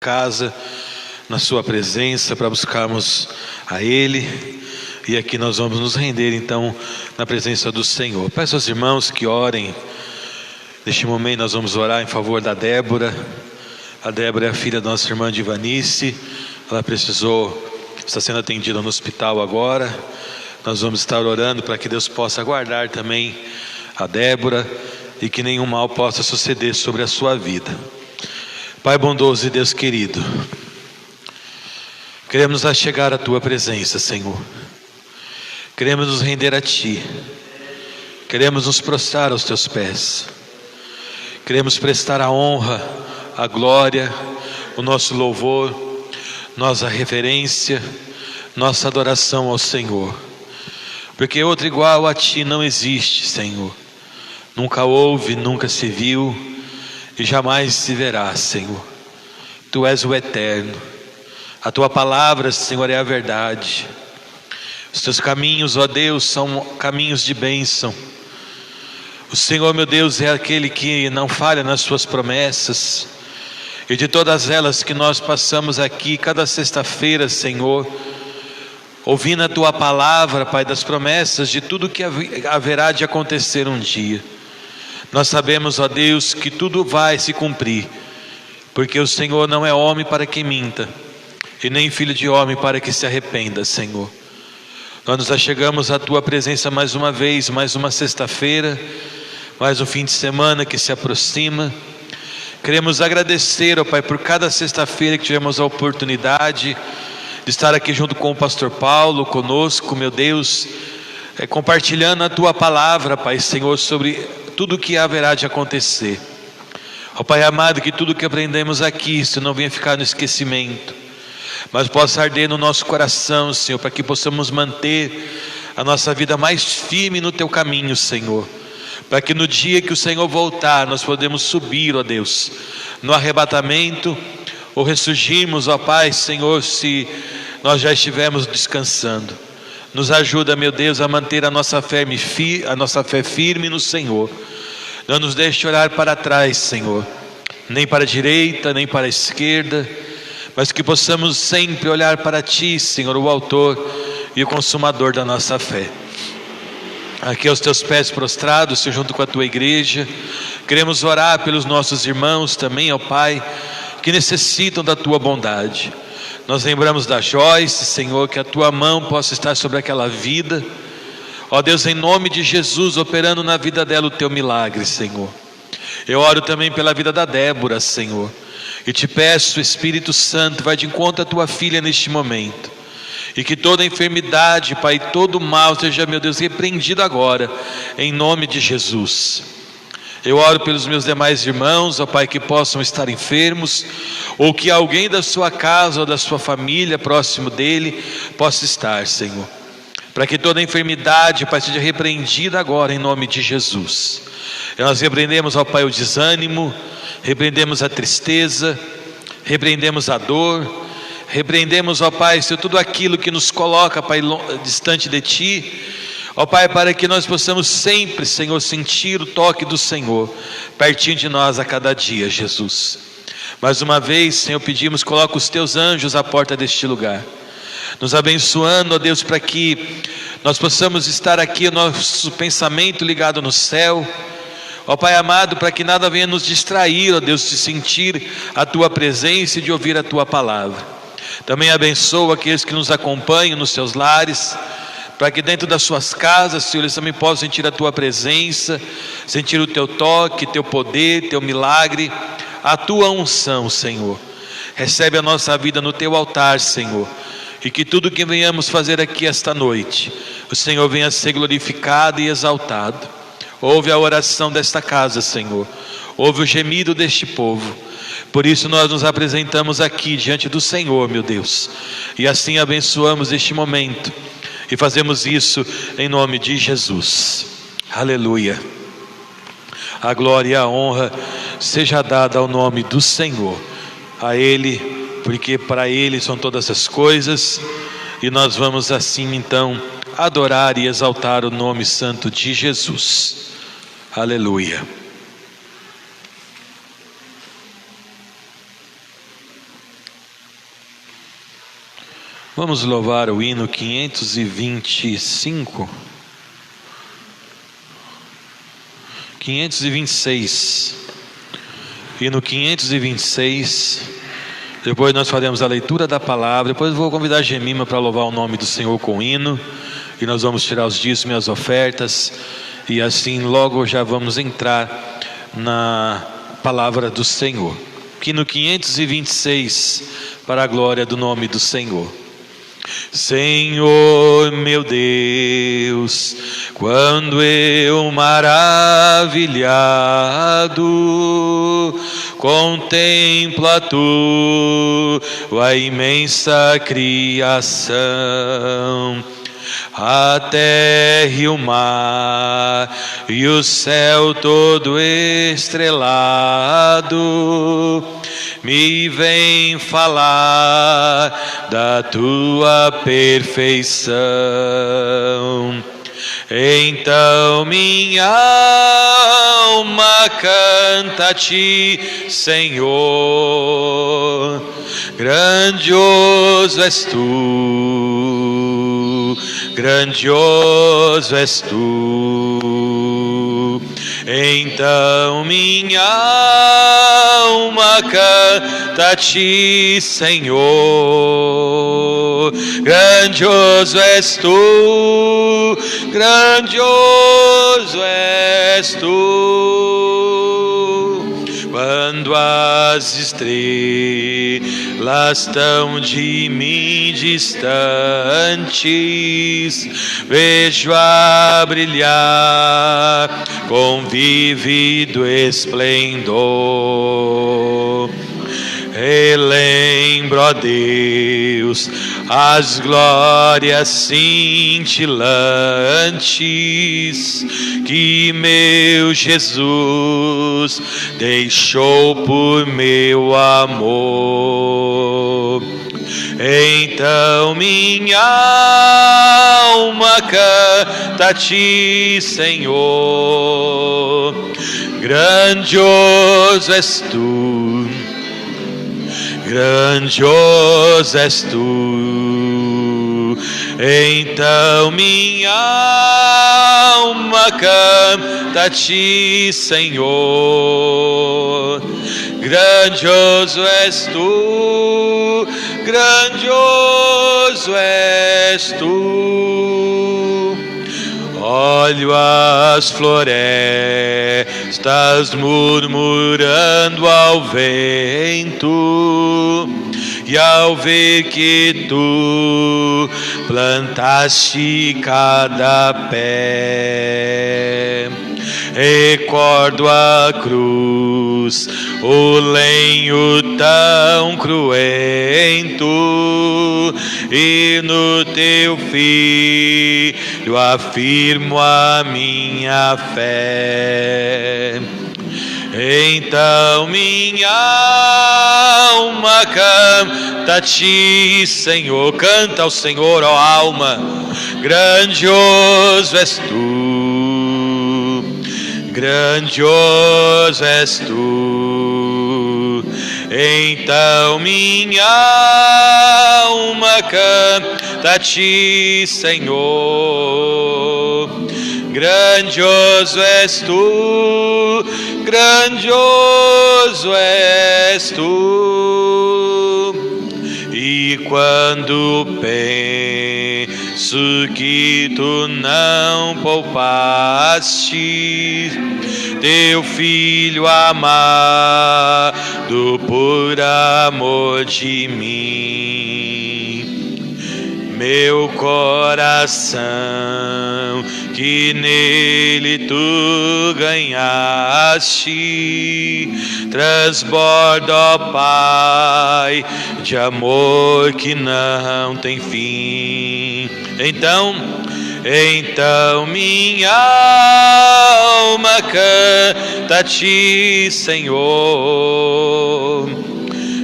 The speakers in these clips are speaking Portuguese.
casa, na sua presença, para buscarmos a Ele. E aqui nós vamos nos render então na presença do Senhor. Peço aos irmãos que orem. Neste momento nós vamos orar em favor da Débora. A Débora é a filha da nossa irmã Divanice. Ela está sendo atendida no hospital agora. Nós vamos estar orando para que Deus possa guardar também a Débora e que nenhum mal possa suceder sobre a sua vida. Pai bondoso e Deus querido, queremos chegar à Tua presença, Senhor. Queremos nos render a Ti. Queremos nos prostrar aos Teus pés. Queremos prestar a honra, a glória, o nosso louvor, nossa reverência, nossa adoração ao Senhor. Porque outro igual a Ti não existe, Senhor. Nunca houve, nunca se viu e jamais se verá, Senhor. Tu és o eterno. A Tua palavra, Senhor, é a verdade. Os Teus caminhos, ó Deus, são caminhos de bênção. O Senhor, meu Deus, é aquele que não falha nas Suas promessas. E de todas elas que nós passamos aqui cada sexta-feira, Senhor, ouvindo a Tua palavra, Pai, das promessas de tudo que haverá de acontecer um dia. Nós sabemos, ó Deus, que tudo vai se cumprir, porque o Senhor não é homem para que minta, e nem filho de homem para que se arrependa, Senhor. Nós nos achegamos à Tua presença mais uma vez, mais uma sexta-feira, mais um fim de semana que se aproxima. Queremos agradecer, ó Pai, por cada sexta-feira que tivemos a oportunidade de estar aqui junto com o pastor Paulo, conosco, meu Deus, compartilhando a Tua palavra, Pai, Senhor, sobre tudo o que haverá de acontecer. Ó Pai amado, que tudo que aprendemos aqui, Senhor, não venha ficar no esquecimento, mas possa arder no nosso coração, Senhor, para que possamos manter a nossa vida mais firme no Teu caminho, Senhor, para que no dia que o Senhor voltar, nós podemos subir, ó Deus, no arrebatamento, ou ressurgirmos, ó Pai, Senhor, se nós já estivermos descansando. Nos ajuda, meu Deus, a manter a nossa fé firme no Senhor. Não nos deixe olhar para trás, Senhor, nem para a direita, nem para a esquerda, mas que possamos sempre olhar para Ti, Senhor, o autor e o consumador da nossa fé. Aqui aos Teus pés prostrados, Senhor, junto com a Tua igreja, queremos orar pelos nossos irmãos também, ó Pai, que necessitam da Tua bondade. Nós lembramos da Joyce, Senhor, que a Tua mão possa estar sobre aquela vida. Ó Deus, em nome de Jesus, operando na vida dela o Teu milagre, Senhor. Eu oro também pela vida da Débora, Senhor, e Te peço, Espírito Santo, vai de encontro à Tua filha neste momento, e que toda enfermidade, Pai, todo mal seja, meu Deus, repreendido agora, em nome de Jesus. Eu oro pelos meus demais irmãos, ó Pai, que possam estar enfermos, ou que alguém da sua casa ou da sua família, próximo dele, possa estar, Senhor, para que toda enfermidade, Pai, seja repreendida agora em nome de Jesus. E nós repreendemos, ó Pai, o desânimo, repreendemos a tristeza, repreendemos a dor, repreendemos, ó Pai, Senhor, tudo aquilo que nos coloca, Pai, distante de Ti. Ó Pai, para que nós possamos sempre, Senhor, sentir o toque do Senhor pertinho de nós a cada dia, Jesus. Mais uma vez, Senhor, pedimos, coloca os Teus anjos à porta deste lugar, nos abençoando, ó Deus, para que nós possamos estar aqui, nosso pensamento ligado no céu. Ó Pai amado, para que nada venha nos distrair, ó Deus, de sentir a Tua presença e de ouvir a Tua palavra. Também abençoa aqueles que nos acompanham nos seus lares, para que dentro das suas casas, Senhor, eles também possam sentir a Tua presença, sentir o Teu toque, Teu poder, Teu milagre, a Tua unção, Senhor. Recebe a nossa vida no Teu altar, Senhor, e que tudo que venhamos fazer aqui esta noite, o Senhor venha ser glorificado e exaltado. Ouve a oração desta casa, Senhor, ouve o gemido deste povo. Por isso nós nos apresentamos aqui diante do Senhor, meu Deus, e assim abençoamos este momento. E fazemos isso em nome de Jesus. Aleluia. A glória e a honra seja dada ao nome do Senhor. A Ele, porque para Ele são todas as coisas. E nós vamos assim então adorar e exaltar o nome santo de Jesus. Aleluia. Vamos louvar o hino 525. 526. Hino 526. Depois nós faremos a leitura da palavra. Depois eu vou convidar a Gemima para louvar o nome do Senhor com o hino. E nós vamos tirar os dízimos e as ofertas. E assim logo já vamos entrar na palavra do Senhor. Hino 526, para a glória do nome do Senhor. Senhor meu Deus, quando eu maravilhado contemplo a tua imensa criação, a terra e o mar e o céu todo estrelado, me vem falar da tua perfeição. Então minha alma canta a ti, Senhor, grandioso és tu, grandioso és tu. Então minha alma canta a ti, Senhor, grandioso és tu, grandioso és tu. Quando as estrelas tão de mim distantes vejo a brilhar com vívido esplendor, relembro, ó Deus, as glórias cintilantes que meu Jesus deixou por meu amor. Então minha alma canta a ti, Senhor, grandioso és tu, grandioso és tu. Então minha alma canta a ti, Senhor, grandioso és tu, grandioso és tu. Olho as florestas murmurando ao vento, e ao ver que tu plantaste cada pé, recordo a cruz, o lenho tão cruento, e no teu filho afirmo a minha fé. Então minha alma canta a ti, Senhor, canta ao Senhor, ó alma, grandioso és tu, grandioso és tu. Então minha alma canta a ti, Senhor, grandioso és tu, grandioso és tu. E quando penso que tu não poupaste teu filho amado por amor de mim, meu coração que nele tu ganhaste transborda, ó Pai, de amor que não tem fim. Então minha alma canta a ti, Senhor,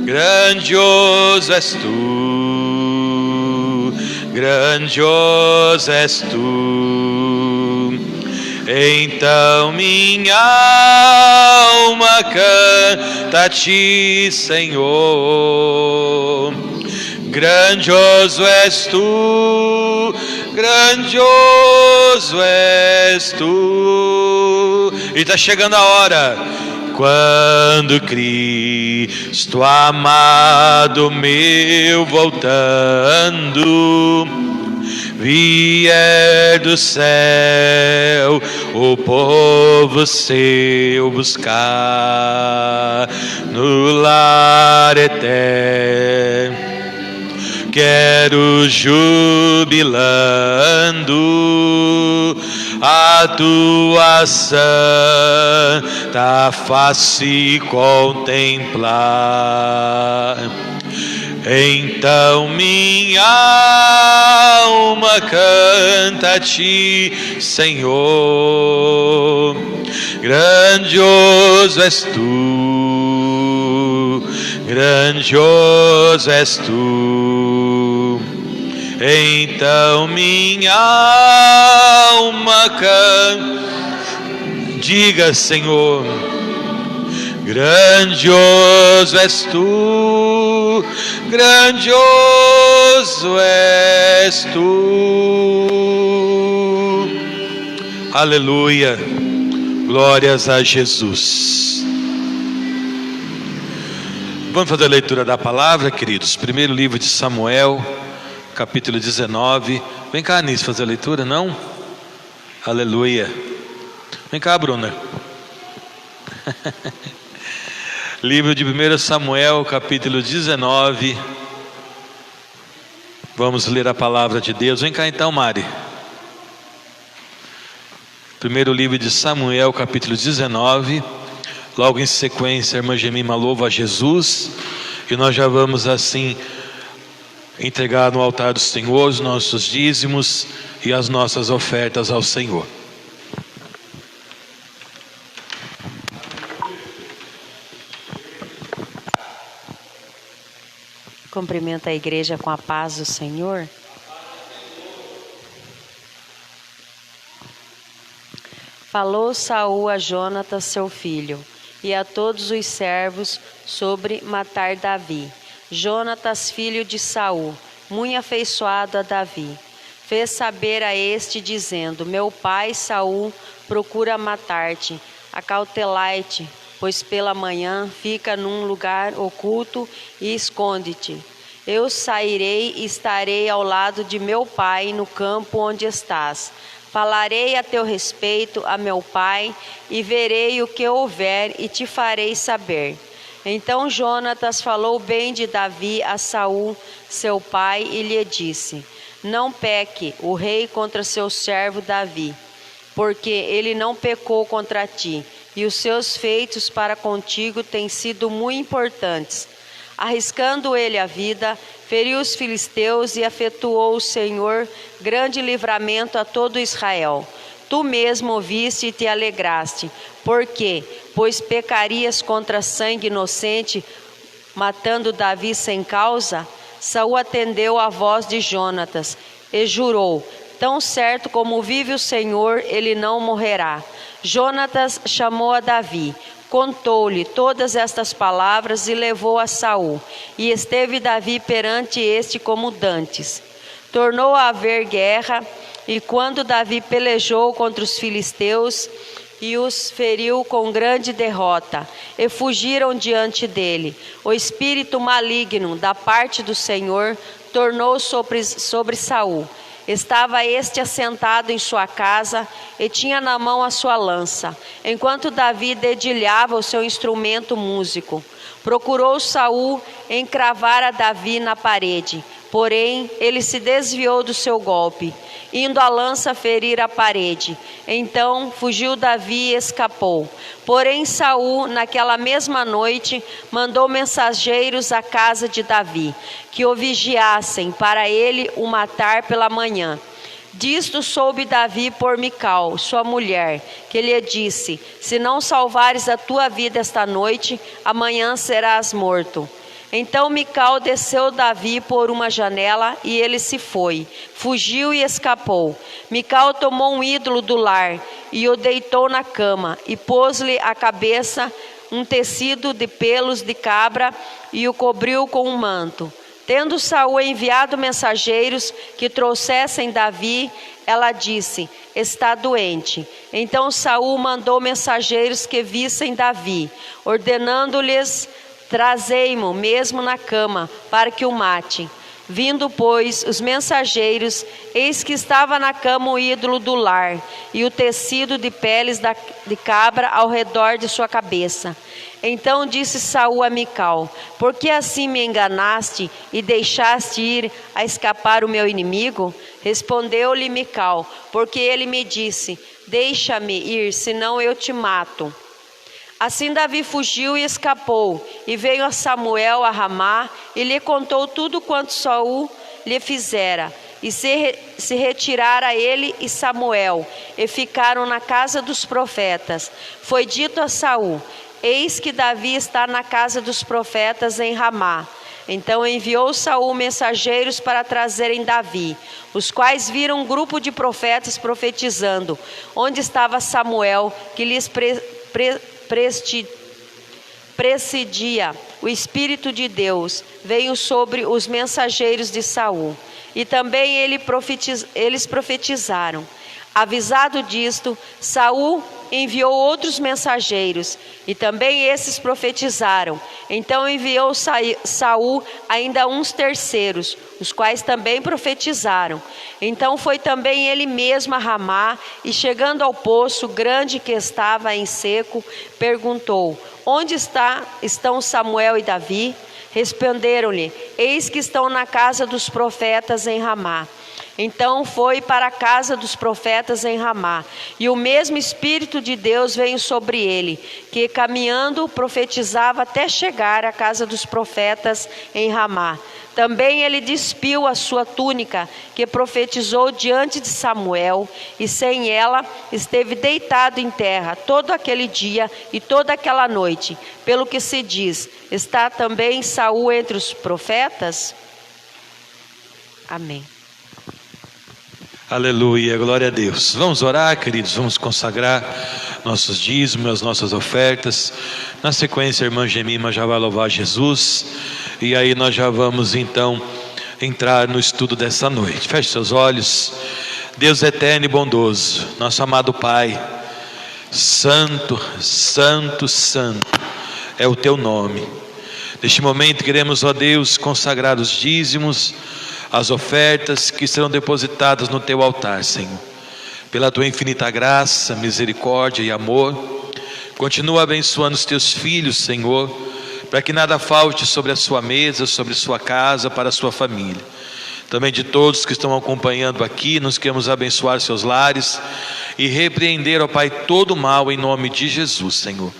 grandioso és tu, grandioso és tu. Então minha alma canta a ti, Senhor, grandioso és tu, grandioso és tu. E está chegando a hora, quando Cristo amado meu voltando, vier do céu o povo seu buscar no lar eterno, quero jubilando a tua santa face contemplar. Então minha alma canta a ti, Senhor, grandioso és tu, grandioso és tu. Então minha alma canta, diga, Senhor, grandioso és tu, grandioso és tu. Aleluia, glórias a Jesus. Vamos fazer a leitura da palavra, queridos. Primeiro livro de Samuel, capítulo 19. Vem cá, Anis, fazer a leitura, não? Aleluia. Vem cá, Bruna. Livro de 1 Samuel, capítulo 19. Vamos ler a palavra de Deus. Vem cá então, Mari. Primeiro livro de Samuel, capítulo 19. Logo em sequência, a irmã Gemima louva a Jesus. E nós já vamos assim entregar no altar do Senhor os nossos dízimos e as nossas ofertas ao Senhor. Cumprimenta a igreja com a paz do Senhor. Falou Saul a Jonatas, seu filho, e a todos os servos sobre matar Davi. Jonatas, filho de Saul, muito afeiçoado a Davi, fez saber a este, dizendo: meu pai Saul procura matar-te, acautelai-te, pois pela manhã fica num lugar oculto e esconde-te. Eu sairei e estarei ao lado de meu pai no campo onde estás. Falarei a teu respeito a meu pai e verei o que houver e te farei saber. Então Jonatas falou bem de Davi a Saul, seu pai, e lhe disse: não peque o rei contra seu servo Davi, porque ele não pecou contra ti, e os seus feitos para contigo têm sido muito importantes. Arriscando ele a vida, feriu os filisteus e efetuou o Senhor grande livramento a todo Israel. Tu mesmo ouviste e te alegraste. Por quê? Pois pecarias contra sangue inocente, matando Davi sem causa? Saul atendeu à voz de Jonatas e jurou: tão certo como vive o Senhor, ele não morrerá. Jonatas chamou a Davi, contou-lhe todas estas palavras e levou a Saul. E esteve Davi perante este como dantes. Tornou a haver guerra, e quando Davi pelejou contra os filisteus, e os feriu com grande derrota, e fugiram diante dele. O espírito maligno da parte do Senhor tornou sobre Saul. Estava este assentado em sua casa e tinha na mão a sua lança, enquanto Davi dedilhava o seu instrumento músico. Procurou Saul encravar a Davi na parede, porém ele se desviou do seu golpe, indo a lança ferir a parede. Então fugiu Davi e escapou. Porém Saul, naquela mesma noite, mandou mensageiros à casa de Davi, que o vigiassem para ele o matar pela manhã. Disto soube Davi por Mical, sua mulher, que lhe disse: se não salvares a tua vida esta noite, amanhã serás morto. Então Mical desceu Davi por uma janela e ele se foi, fugiu e escapou. Mical tomou um ídolo do lar e o deitou na cama e pôs-lhe à cabeça um tecido de pelos de cabra e o cobriu com um manto. Tendo Saul enviado mensageiros que trouxessem Davi, ela disse: está doente. Então Saul mandou mensageiros que vissem Davi, ordenando-lhes: trazei-mo mesmo na cama, para que o mate. Vindo, pois, os mensageiros, eis que estava na cama o ídolo do lar, e o tecido de peles de cabra ao redor de sua cabeça. Então disse Saul a Mical: por que assim me enganaste e deixaste ir a escapar o meu inimigo? Respondeu-lhe Mical: porque ele me disse: deixa-me ir, senão eu te mato. Assim Davi fugiu e escapou, e veio a Samuel a Ramá, e lhe contou tudo quanto Saul lhe fizera. E se retirara ele e Samuel, e ficaram na casa dos profetas. Foi dito a Saul: eis que Davi está na casa dos profetas em Ramá. Então enviou Saul mensageiros para trazerem Davi, os quais viram um grupo de profetas profetizando, onde estava Samuel, que lhes presidia. O Espírito de Deus veio sobre os mensageiros de Saul, e também eles profetizaram. Avisado disto, Saul enviou outros mensageiros, e também esses profetizaram. Então enviou Saul ainda uns terceiros, os quais também profetizaram. Então foi também ele mesmo a Ramá, e chegando ao poço grande que estava em seco, perguntou: onde estão Samuel e Davi? Responderam-lhe: eis que estão na casa dos profetas em Ramá. Então foi para a casa dos profetas em Ramá, e o mesmo Espírito de Deus veio sobre ele, que caminhando profetizava até chegar à casa dos profetas em Ramá. Também ele despiu a sua túnica, que profetizou diante de Samuel, e sem ela esteve deitado em terra todo aquele dia e toda aquela noite. Pelo que se diz: está também Saul entre os profetas? Amém. Aleluia, glória a Deus. Vamos orar, queridos, vamos consagrar nossos dízimos, as nossas ofertas. Na sequência, a irmã Gemima já vai louvar Jesus, e aí nós já vamos então entrar no estudo dessa noite. Feche seus olhos. Deus eterno e bondoso, nosso amado Pai, santo, santo, santo é o teu nome. Neste momento queremos, ó Deus, consagrar os dízimos, as ofertas que serão depositadas no teu altar, Senhor. Pela tua infinita graça, misericórdia e amor, continua abençoando os teus filhos, Senhor, para que nada falte sobre a sua mesa, sobre sua casa, para a sua família. Também de todos que estão acompanhando aqui, nós queremos abençoar seus lares e repreender, ó Pai, todo o mal em nome de Jesus, Senhor.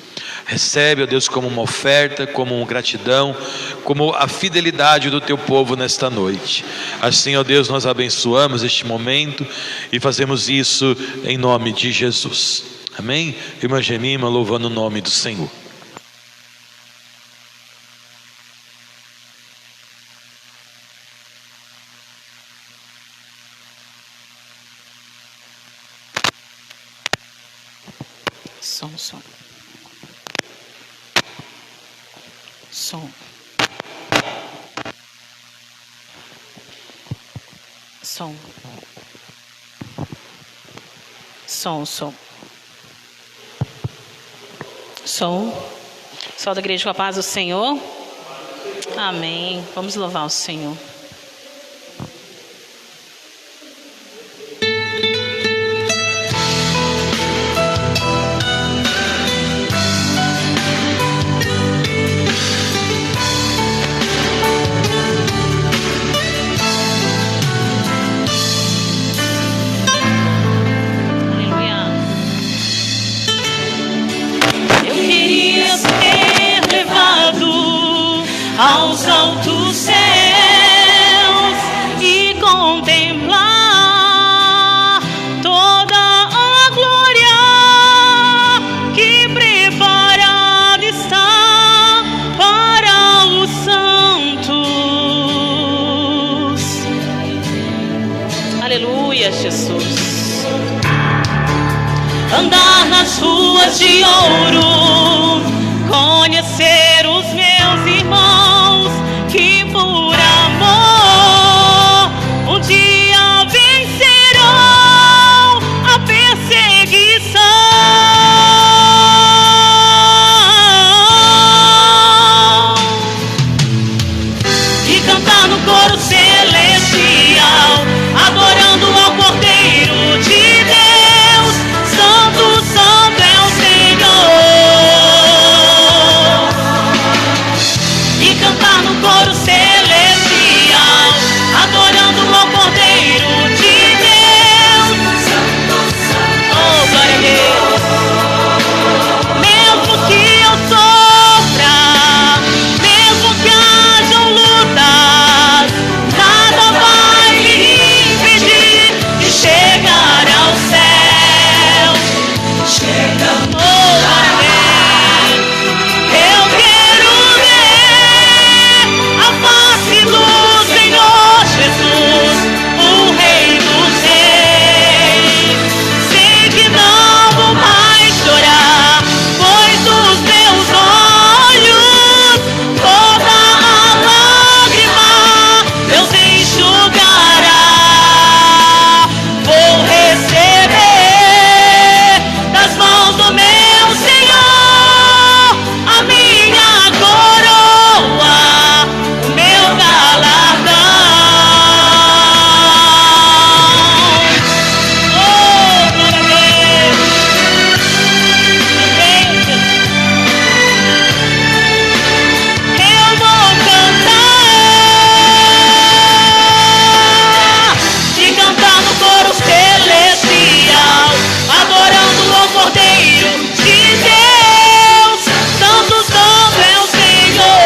Recebe, ó Deus, como uma oferta, como uma gratidão, como a fidelidade do teu povo nesta noite. Assim, ó Deus, nós abençoamos este momento e fazemos isso em nome de Jesus. Amém? Irmã Gemima, louvando o nome do Senhor. Som. Só da igreja com a paz do Senhor. Amém. Vamos louvar o Senhor. Aos altos céus e contemplar toda a glória que preparada está para os santos. Aleluia, Jesus. Andar nas ruas de ouro, conhecer os meus irmãos que por amor coro celestial, adorando ao Cordeiro de Deus. Santo, santo é o Senhor. E cantar no coro celestial, adorando ao Cordeiro de Deus. Santo, santo, oh, glória a Deus. Mesmo que eu sofra, mesmo que hajam lutas, nada vai me impedir de chegar ao céu. Chegando, oh, glória a Deus. Eu quero ver a face do Senhor Jesus, o Rei dos Reis. Sei que não vou mais chorar, pois dos meus olhos toda a lágrima Deus enxugará. Vou receber das mãos do meu Senhor a minha coroa, o meu galardão. Oh, glória a Deus. Eu vou cantar e cantar no coro celestial, adorando ao Cordeiro de Deus. Santo, santo é o Senhor.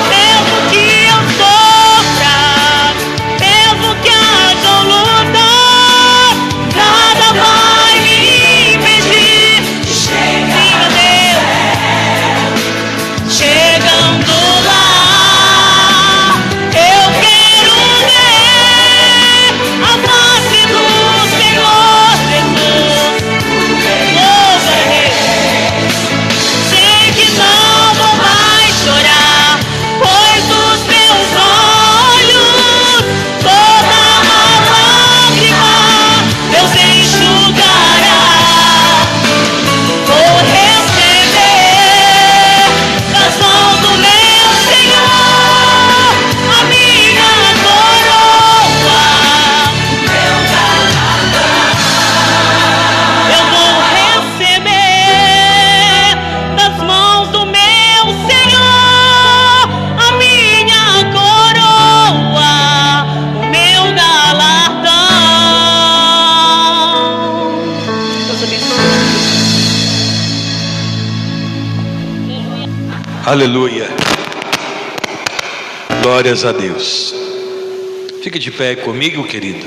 Mesmo que eu sofra, mesmo que hajam lutas, nada vai me impedir de chegar a Deus. Chegando lá, eu quero ver a face do Senhor Jesus. Oh, sei que não vou mais chorar, pois dos meus olhos toda a lágrima Deus enxugará. Vou receber das mãos do meu Senhor a minha coroa, o meu galardão. Eu vou receber das mãos do meu Senhor a minha coroa, o meu galardão. Deus abençoe. Aleluia. Glórias a Deus. Fique de pé comigo, querido.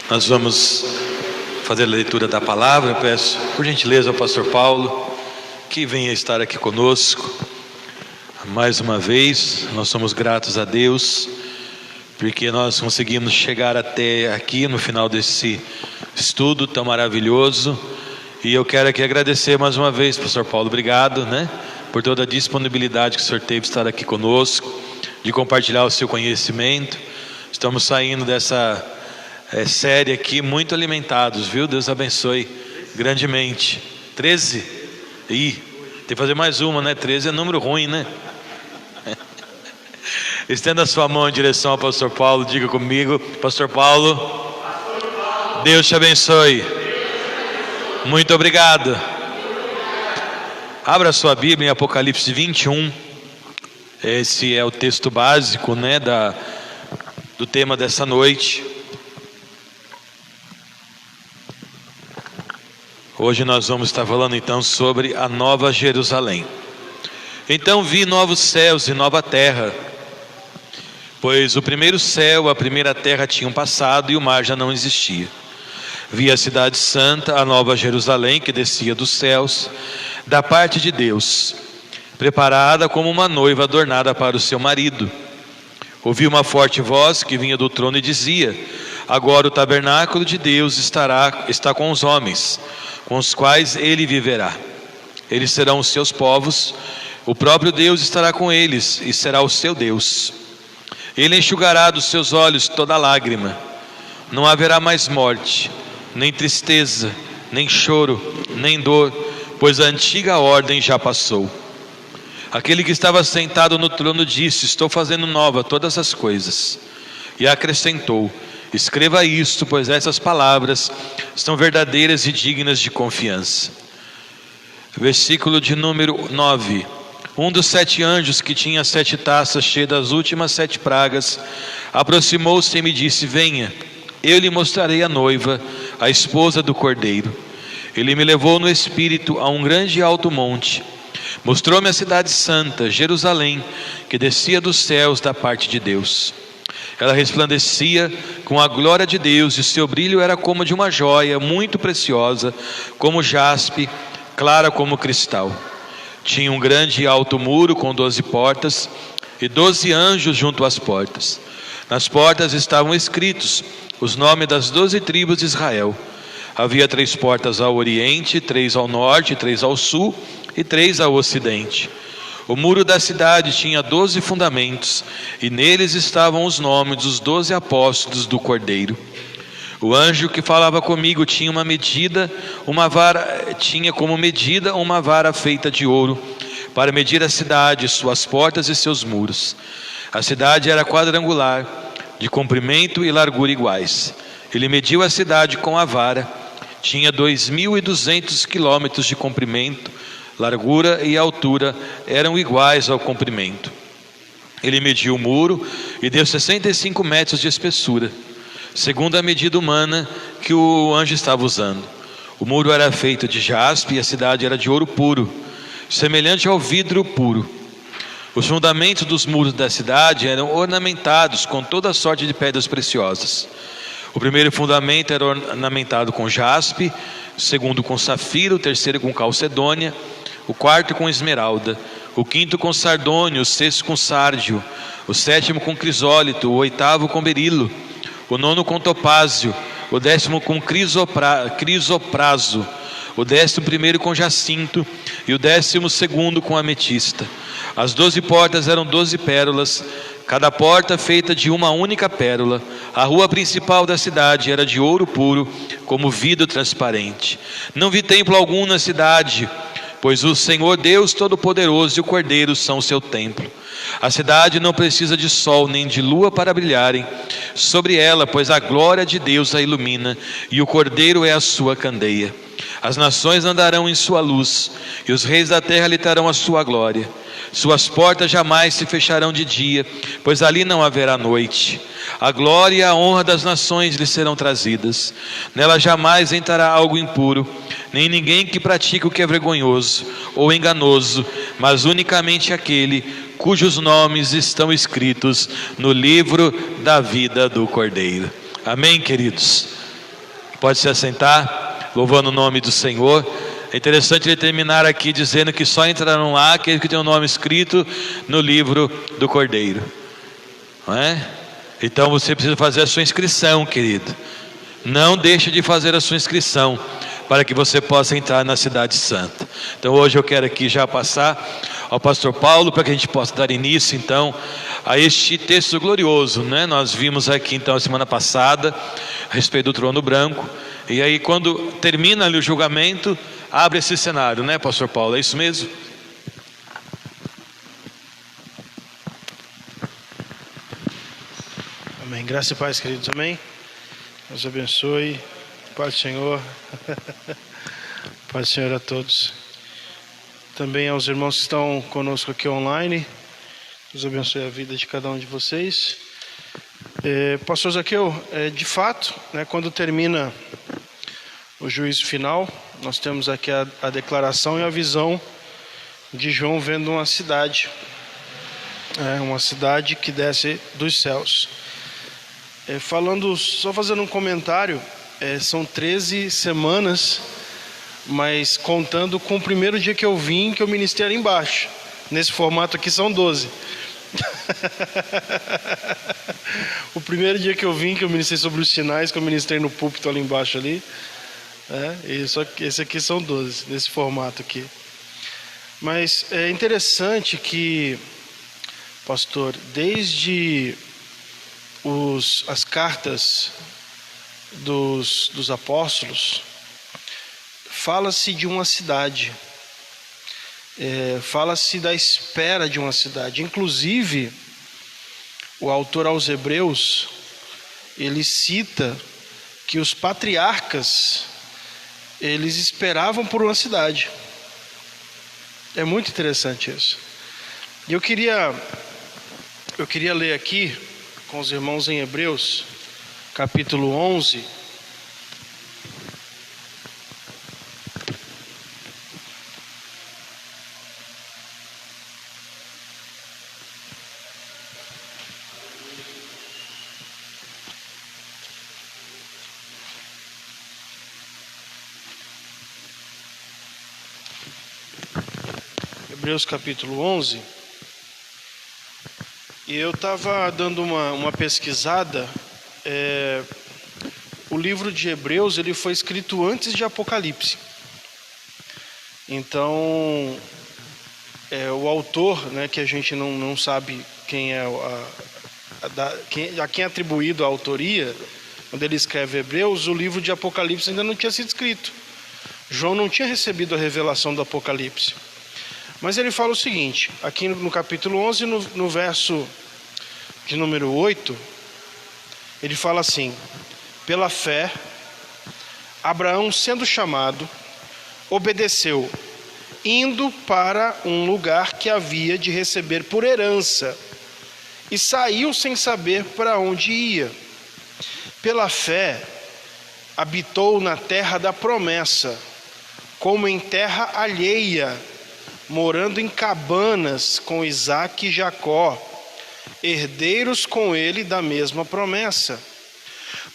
Nós vamos fazer a leitura da palavra. Eu peço, por gentileza, ao pastor Paulo que venha estar aqui conosco. Mais uma vez, nós somos gratos a Deus, porque nós conseguimos chegar até aqui no final desse estudo tão maravilhoso. E eu quero aqui agradecer mais uma vez, pastor Paulo, obrigado, por toda a disponibilidade que o senhor teve de estar aqui conosco, de compartilhar o seu conhecimento. Estamos saindo dessa série aqui muito alimentados, viu? Deus abençoe grandemente. 13? Ih, tem que fazer mais uma, 13 é número ruim, Estenda a sua mão em direção ao pastor Paulo, diga comigo: pastor Paulo, Deus te abençoe. Muito obrigado. Abra sua Bíblia em Apocalipse 21. Esse é o texto básico, do tema dessa noite. Hoje nós vamos estar falando então sobre a Nova Jerusalém. Então vi novos céus e nova terra, pois o primeiro céu, a primeira terra tinham passado e o mar já não existia. Vi a cidade santa, a Nova Jerusalém, que descia dos céus, da parte de Deus, preparada como uma noiva adornada para o seu marido. Ouvi uma forte voz que vinha do trono e dizia: agora o tabernáculo de Deus está com os homens, com os quais ele viverá. Eles serão os seus povos, o próprio Deus estará com eles e será o seu Deus. Ele enxugará dos seus olhos toda lágrima. Não haverá mais morte, nem tristeza, nem choro, nem dor, pois a antiga ordem já passou. Aquele que estava sentado no trono disse: estou fazendo nova todas as coisas. E acrescentou: escreva isto, pois essas palavras são verdadeiras e dignas de confiança. Versículo de número 9. Um dos 7 anjos que tinha 7 taças cheias das últimas 7 pragas aproximou-se e me disse: venha, eu lhe mostrarei a noiva, a esposa do Cordeiro. Ele me levou no espírito a um grande e alto monte, mostrou-me a cidade santa, Jerusalém, que descia dos céus da parte de Deus. Ela resplandecia com a glória de Deus, e seu brilho era como de uma joia muito preciosa, como jaspe, clara como cristal. Tinha um grande e alto muro com 12 portas, e 12 anjos junto às portas. Nas portas estavam escritos os nomes das 12 tribos de Israel. Havia 3 portas ao oriente, 3 ao norte, 3 ao sul e 3 ao ocidente. O muro da cidade tinha 12 fundamentos, e neles estavam os nomes dos 12 apóstolos do Cordeiro. O anjo que falava comigo tinha como medida uma vara feita de ouro, para medir a cidade, suas portas e seus muros. A cidade era quadrangular, de comprimento e largura iguais. Ele mediu a cidade com a vara, tinha 2.200 quilômetros de comprimento, largura e altura eram iguais ao comprimento. Ele mediu o muro e deu 65 metros de espessura, segundo a medida humana que o anjo estava usando. O muro era feito de jaspe e a cidade era de ouro puro, semelhante ao vidro puro. Os fundamentos dos muros da cidade eram ornamentados com toda sorte de pedras preciosas. O primeiro fundamento era ornamentado com jaspe, o segundo com safiro, o terceiro com calcedônia, o quarto com esmeralda, o quinto com sardônio, o sexto com sárdio, o sétimo com crisólito, o oitavo com berilo, o nono com topázio, o 10º com crisopraso, o 11º com jacinto e o 12º com ametista. As 12 portas eram 12 pérolas, cada porta feita de uma única pérola. A rua principal da cidade era de ouro puro, como vidro transparente. Não vi templo algum na cidade, pois o Senhor Deus Todo-Poderoso e o Cordeiro são o seu templo. A cidade não precisa de sol nem de lua para brilharem sobre ela, pois a glória de Deus a ilumina, e o Cordeiro é a sua candeia. As nações andarão em sua luz, e os reis da terra lhe darão a sua glória. Suas portas jamais se fecharão de dia, pois ali não haverá noite. A glória e a honra das nações lhe serão trazidas. Nela jamais entrará algo impuro, nem ninguém que pratique o que é vergonhoso ou enganoso, mas unicamente aquele cujos nomes estão escritos no livro da vida do Cordeiro. Amém, queridos? Pode se assentar, louvando o nome do Senhor. É interessante ele terminar aqui dizendo que só entrarão lá aqueles que têm o nome escrito no livro do Cordeiro, não é? Então você precisa fazer a sua inscrição, querido. Não deixe de fazer a sua inscrição, para que você possa entrar na cidade santa. Então hoje eu quero aqui já passar ao pastor Paulo, para que a gente possa dar início então a este texto glorioso, né? Nós vimos aqui então a semana passada a respeito do trono branco, e aí quando termina ali o julgamento, abre esse cenário, né, pastor Paulo? É isso mesmo? Amém. Graça e paz, queridos. Amém. Deus abençoe. Paz do Senhor. Paz do Senhor a todos. Também aos irmãos que estão conosco aqui online. Deus abençoe a vida de cada um de vocês. Pastor Zaqueu, de fato, né, quando termina o juízo final, nós temos aqui a declaração e a visão de João vendo uma cidade que desce dos céus. Só fazendo um comentário, são 13 semanas, mas contando com o primeiro dia que eu vim, que eu ministrei ali embaixo. Nesse formato aqui são 12. O primeiro dia que eu vim, que eu ministrei sobre os sinais, que eu ministrei no púlpito ali embaixo ali, esse aqui são 12, nesse formato aqui. Mas é interessante que, pastor, desde as cartas dos apóstolos, fala-se de uma cidade. fala-se da espera de uma cidade. Inclusive, o autor aos Hebreus, ele cita que os patriarcas, eles esperavam por uma cidade. É muito interessante isso. E eu queria ler aqui com os irmãos em Hebreus, capítulo 11. Hebreus capítulo 11, e eu estava dando uma pesquisada. O livro de Hebreus, ele foi escrito antes de Apocalipse. Então, o autor, né, que a gente não sabe quem é a quem é atribuído a autoria, quando ele escreve Hebreus, o livro de Apocalipse ainda não tinha sido escrito. João não tinha recebido a revelação do Apocalipse. Mas ele fala o seguinte, aqui no capítulo 11, no verso de número 8, ele fala assim: pela fé, Abraão, sendo chamado, obedeceu, indo para um lugar que havia de receber por herança, e saiu sem saber para onde ia. Pela fé, habitou na terra da promessa, como em terra alheia, morando em cabanas com Isaque e Jacó, herdeiros com ele da mesma promessa,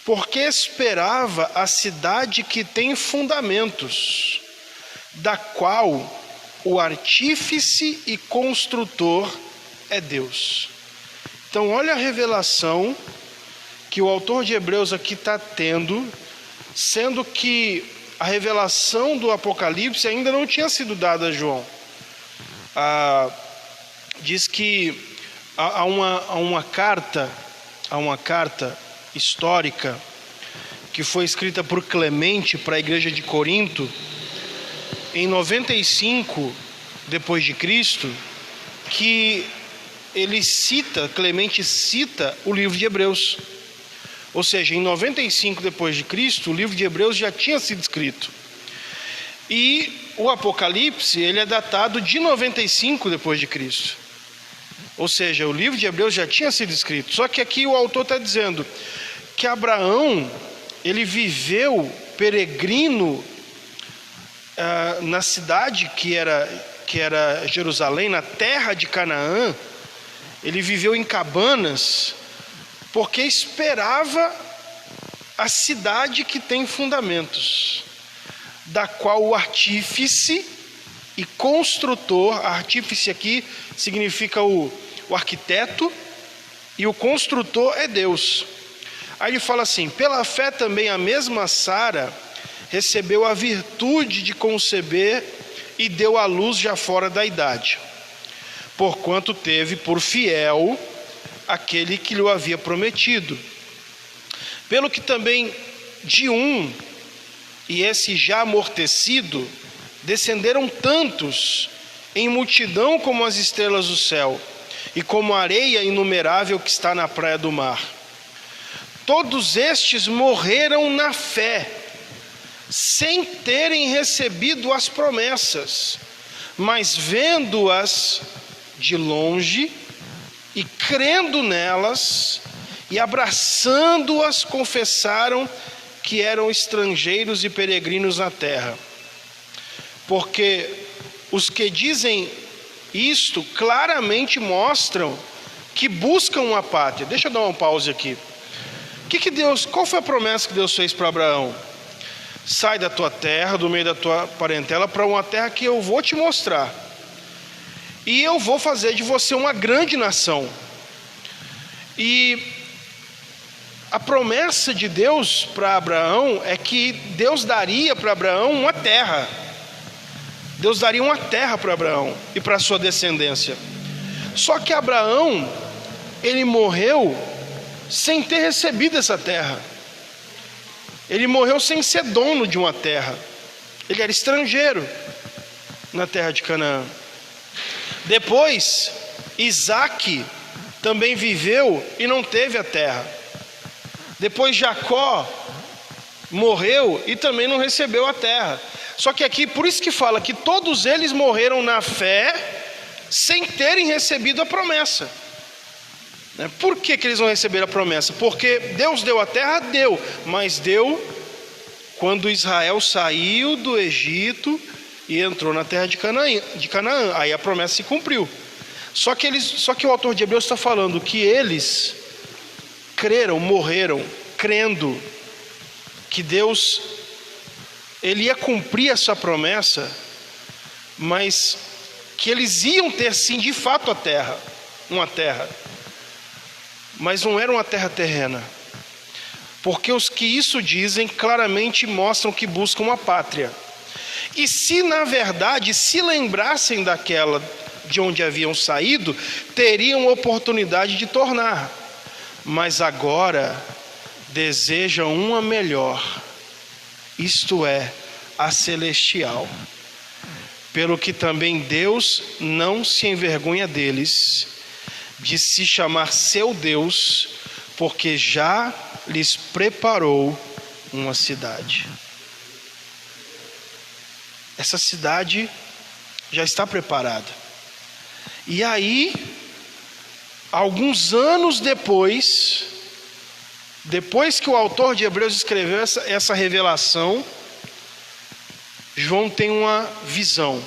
porque esperava a cidade que tem fundamentos, da qual o artífice e construtor é Deus. Então olha a revelação que o autor de Hebreus aqui está tendo, sendo que a revelação do Apocalipse ainda não tinha sido dada a João. Diz que há uma carta histórica que foi escrita por Clemente para a igreja de Corinto em 95 depois de Cristo, que Clemente cita o livro de Hebreus. Ou seja, em 95 depois de Cristo, o livro de Hebreus já tinha sido escrito. E o Apocalipse, ele é datado de 95 depois de Cristo. Ou seja, o livro de Hebreus já tinha sido escrito. Só que aqui o autor está dizendo que Abraão, ele viveu peregrino na cidade que era Jerusalém, na terra de Canaã. Ele viveu em cabanas, porque esperava a cidade que tem fundamentos, da qual o artífice e construtor, artífice aqui significa o arquiteto, e o construtor é Deus. Aí ele fala assim: pela fé também a mesma Sara recebeu a virtude de conceber e deu à luz já fora da idade, porquanto teve por fiel aquele que lhe havia prometido. Pelo que também de um, e esse já amortecido, descenderam tantos em multidão como as estrelas do céu, e como a areia inumerável que está na praia do mar. Todos estes morreram na fé, sem terem recebido as promessas, mas vendo-as de longe e crendo nelas e abraçando-as, confessaram que eram estrangeiros e peregrinos na terra. Porque os que dizem isto claramente mostram que buscam uma pátria. Deixa eu dar uma pausa aqui. Qual foi a promessa que Deus fez para Abraão? Sai da tua terra, do meio da tua parentela, para uma terra que eu vou te mostrar, e eu vou fazer de você uma grande nação. E a promessa de Deus para Abraão é que Deus daria para Abraão uma terra. Deus daria uma terra para Abraão e para a sua descendência. Só que Abraão, ele morreu sem ter recebido essa terra. Ele morreu sem ser dono de uma terra. Ele era estrangeiro na terra de Canaã. Depois, Isaac também viveu e não teve a terra. Depois Jacó morreu e também não recebeu a terra. Só que aqui, por isso que fala que todos eles morreram na fé, sem terem recebido a promessa. Por que eles não receberam a promessa? Porque Deus deu a terra, deu, mas deu quando Israel saiu do Egito e entrou na terra de Canaã. Aí a promessa se cumpriu. Só que o autor de Hebreus está falando que eles creram, morreram, crendo que Deus, ele ia cumprir essa promessa, mas que eles iam ter sim de fato a terra, uma terra, mas não era uma terra terrena, porque os que isso dizem claramente mostram que buscam uma pátria. E se na verdade se lembrassem daquela de onde haviam saído, teriam oportunidade de tornar, mas agora desejam uma melhor, isto é, a celestial. Pelo que também Deus não se envergonha deles, de se chamar seu Deus, porque já lhes preparou uma cidade. Essa cidade já está preparada. E aí, alguns anos depois que o autor de Hebreus escreveu essa revelação, João tem uma visão.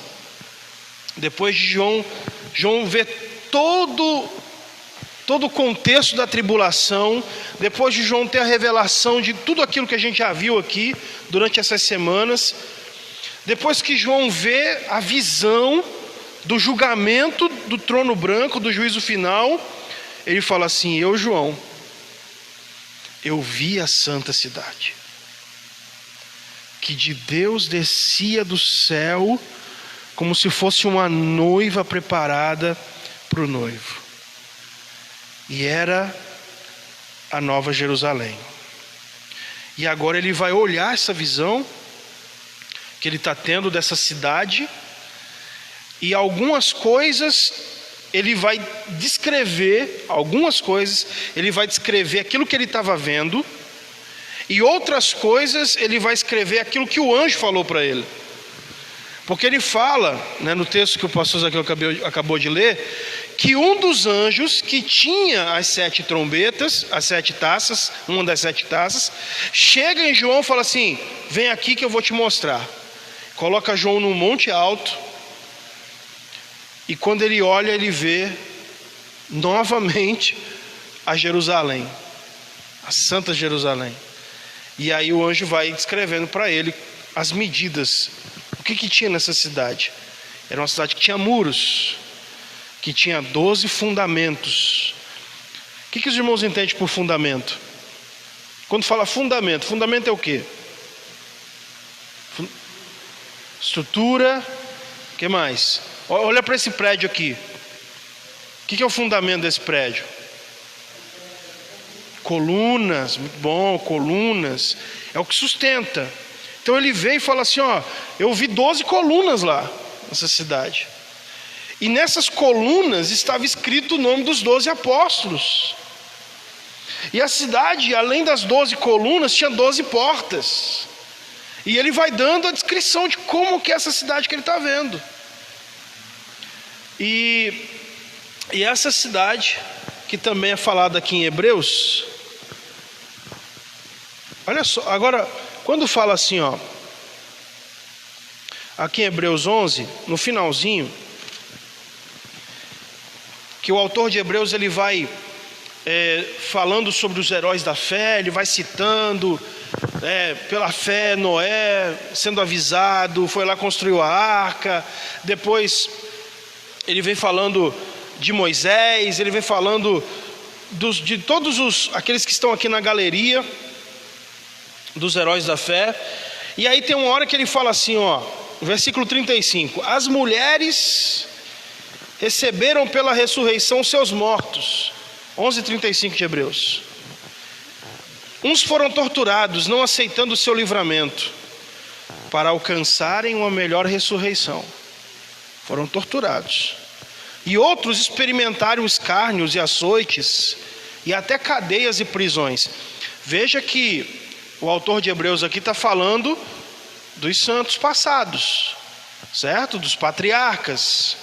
Depois de João vê todo o contexto da tribulação, depois de João ter a revelação de tudo aquilo que a gente já viu aqui durante essas semanas, depois que João vê a visão do julgamento do trono branco, do juízo final, ele fala assim: eu, João, eu vi a santa cidade, que de Deus descia do céu, como se fosse uma noiva preparada para o noivo. E era a Nova Jerusalém. E agora ele vai olhar essa visão que ele está tendo dessa cidade, e algumas coisas ele vai descrever, aquilo que ele estava vendo, e outras coisas ele vai escrever aquilo que o anjo falou para ele. Porque ele fala, no texto que o pastor Zaqueu acabou de ler, que um dos anjos que tinha as 7 trombetas, as 7 taças, uma das 7 taças, chega em João e fala assim: vem aqui que eu vou te mostrar. Coloca João num monte alto, e quando ele olha, ele vê novamente a Jerusalém, a Santa Jerusalém. E aí o anjo vai descrevendo para ele as medidas. O que tinha nessa cidade? Era uma cidade que tinha muros, que tinha 12 fundamentos. O que os irmãos entendem por fundamento? Quando fala fundamento, fundamento é o quê? Estrutura. O que mais? Olha para esse prédio aqui. O que é o fundamento desse prédio? Colunas, muito bom, colunas. É o que sustenta. Então ele vem e fala assim: eu vi 12 colunas lá nessa cidade. E nessas colunas estava escrito o nome dos 12 apóstolos. E a cidade, além das 12 colunas, tinha 12 portas. E ele vai dando a descrição de como que é essa cidade que ele está vendo. E essa cidade, que também é falada aqui em Hebreus, olha só, agora, quando fala assim, aqui em Hebreus 11, no finalzinho, que o autor de Hebreus ele vai falando sobre os heróis da fé, ele vai citando, pela fé Noé sendo avisado, foi lá, construiu a arca. Depois ele vem falando de Moisés, ele vem falando de todos aqueles que estão aqui na galeria dos heróis da fé. E aí tem uma hora que ele fala assim, versículo 35: as mulheres receberam pela ressurreição seus mortos. 11:35 de Hebreus. Uns foram torturados, não aceitando o seu livramento, para alcançarem uma melhor ressurreição. Foram torturados. e outros experimentaram escárnios e açoites, e até cadeias e prisões. Veja que o autor de Hebreus aqui está falando dos santos passados, certo? Dos patriarcas.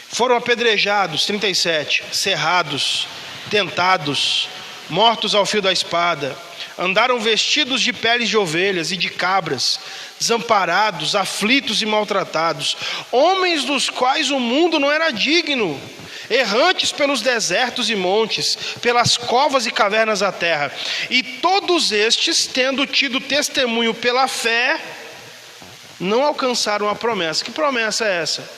Foram apedrejados, 37, cerrados, tentados, mortos ao fio da espada, andaram vestidos de peles de ovelhas e de cabras, desamparados, aflitos e maltratados, homens dos quais o mundo não era digno, errantes pelos desertos e montes, pelas covas e cavernas da terra. E todos estes, tendo tido testemunho pela fé, não alcançaram a promessa. Que promessa é essa?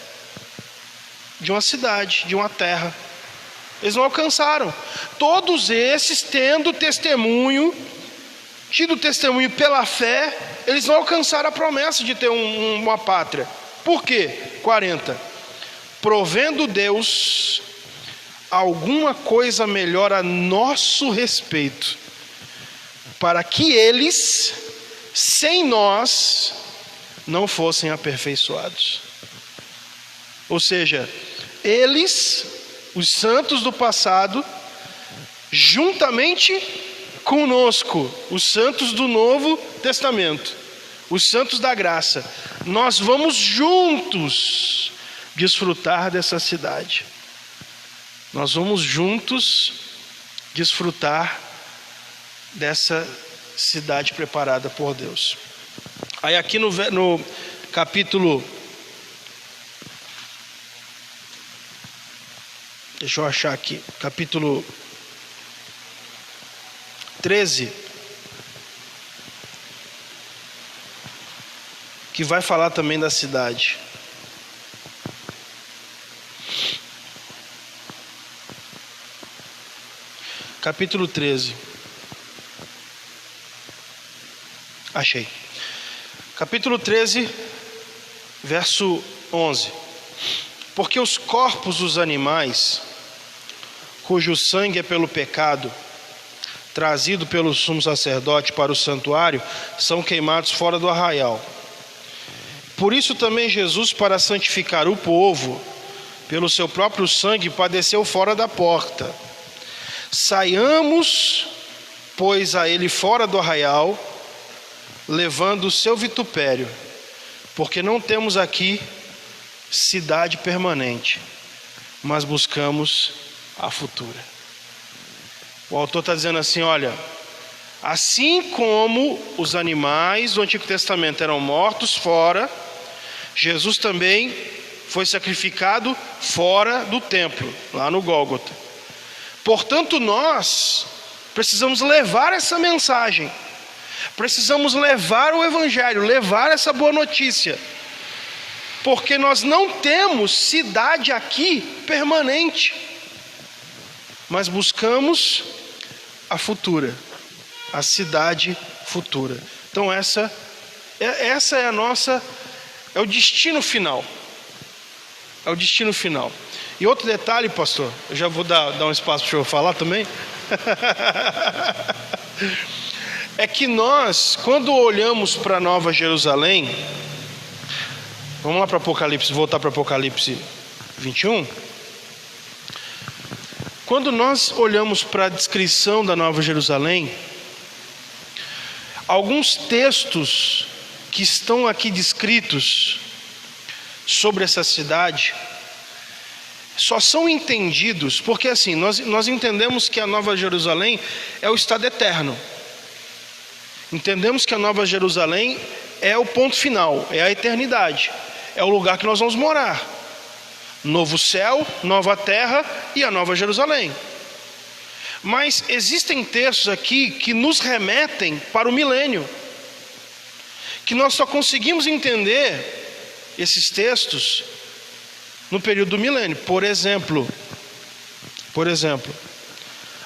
De uma cidade, de uma terra. Eles não alcançaram. Todos esses, tendo testemunho, tido testemunho pela fé, eles não alcançaram a promessa de ter uma pátria. Por quê? 40. Provendo Deus alguma coisa melhor a nosso respeito, para que eles, sem nós, não fossem aperfeiçoados. Ou seja, eles, os santos do passado, juntamente conosco, os santos do Novo Testamento, os santos da graça, nós vamos juntos desfrutar dessa cidade. Nós vamos juntos desfrutar dessa cidade preparada por Deus. Aí aqui no capítulo, deixa eu achar aqui, capítulo 13, que vai falar também da cidade. Capítulo 13. Achei. Capítulo 13, verso 11. Porque os corpos dos animais, cujo sangue é pelo pecado, trazido pelo sumo sacerdote para o santuário, são queimados fora do arraial. Por isso também Jesus, para santificar o povo, pelo seu próprio sangue, padeceu fora da porta. Saiamos, pois, a ele fora do arraial, levando o seu vitupério, porque não temos aqui cidade permanente, mas buscamos a futura. O autor está dizendo assim, olha, assim como os animais do Antigo Testamento eram mortos fora, Jesus também foi sacrificado fora do templo, lá no Gólgota. Portanto, nós precisamos levar essa mensagem, precisamos levar o Evangelho, levar essa boa notícia, porque nós não temos cidade aqui permanente, mas buscamos a futura, a cidade futura. Então essa é a nossa, é o destino final, é o destino final. E outro detalhe, pastor, eu já vou dar um espaço para o senhor falar também. É que nós, quando olhamos para Nova Jerusalém, vamos lá para Apocalipse, voltar para Apocalipse 21. Quando nós olhamos para a descrição da Nova Jerusalém, alguns textos que estão aqui descritos sobre essa cidade só são entendidos, porque assim, nós entendemos que a Nova Jerusalém é o estado eterno. Entendemos que a Nova Jerusalém é o ponto final, é a eternidade, é o lugar que nós vamos morar. Novo céu, nova terra e a Nova Jerusalém. Mas existem textos aqui que nos remetem para o milênio, que nós só conseguimos entender esses textos no período do milênio. Por exemplo,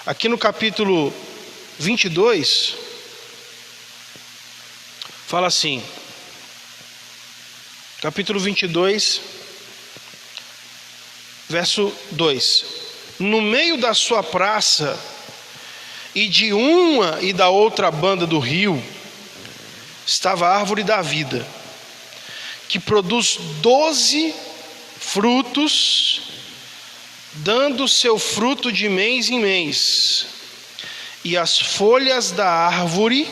aqui no capítulo 22, fala assim, capítulo 22, verso 2: no meio da sua praça e de uma e da outra banda do rio estava a árvore da vida, que produz 12 frutos dando seu fruto de mês em mês, e as folhas da árvore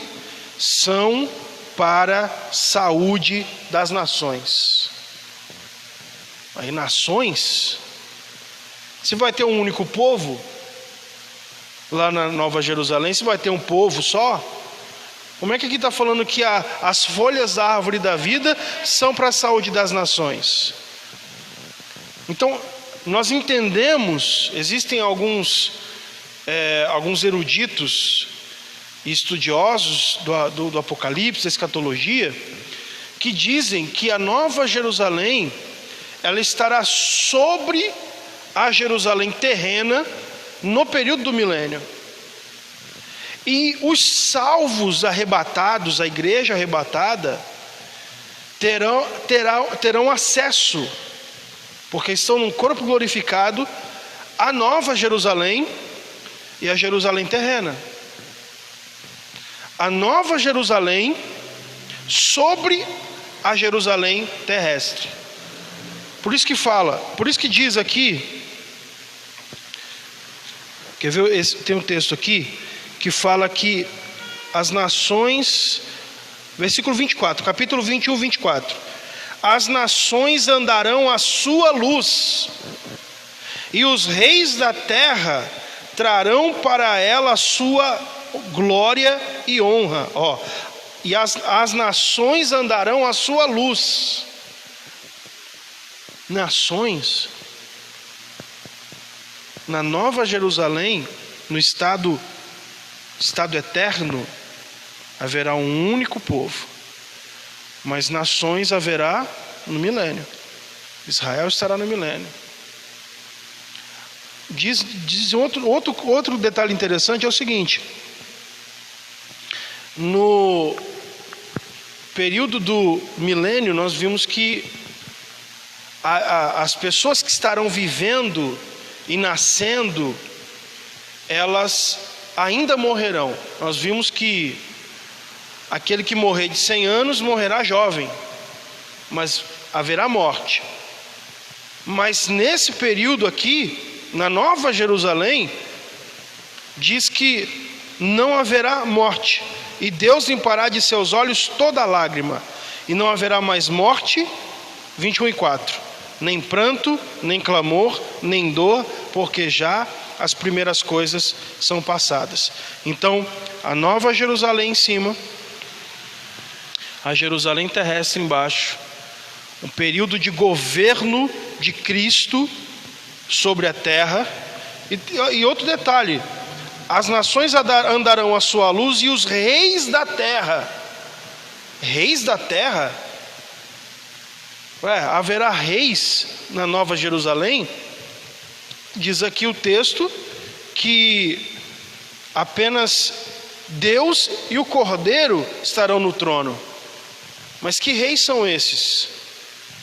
são para saúde das nações. Aí, nações? Se vai ter um único povo lá na Nova Jerusalém, se vai ter um povo só, como é que aqui está falando que as folhas da árvore da vida são para a saúde das nações? Então, nós entendemos, existem alguns eruditos e estudiosos do Apocalipse, da escatologia, que dizem que a Nova Jerusalém, ela estará sobre a Jerusalém terrena no período do milênio. E os salvos arrebatados, a igreja arrebatada, terão acesso, porque estão num corpo glorificado, à Nova Jerusalém e a Jerusalém terrena. A Nova Jerusalém sobre a Jerusalém terrestre. Por isso que fala, por isso que diz aqui, quer ver, tem um texto aqui que fala que as nações, versículo 24, capítulo 21, 24. As nações andarão à sua luz, e os reis da terra trarão para ela a sua glória e honra. E as nações andarão à sua luz. Nações. Na Nova Jerusalém, no estado eterno, haverá um único povo, mas nações haverá no milênio. Israel estará no milênio. Diz outro detalhe interessante, é o seguinte: no período do milênio, nós vimos que as pessoas que estarão vivendo e nascendo, elas ainda morrerão. Nós vimos que aquele que morrer de 100 anos morrerá jovem, mas haverá morte. Mas nesse período aqui, na Nova Jerusalém, diz que não haverá morte, e Deus limpará de seus olhos toda lágrima, e não haverá mais morte, 21:4, nem pranto, nem clamor, nem dor, porque já as primeiras coisas são passadas. Então, a Nova Jerusalém em cima, a Jerusalém terrestre embaixo, um período de governo de Cristo sobre a terra. E outro detalhe: as nações andarão à sua luz, e os reis da terra. Reis da terra? Haverá reis na Nova Jerusalém? Diz aqui o texto que apenas Deus e o Cordeiro estarão no trono. Mas que reis são esses?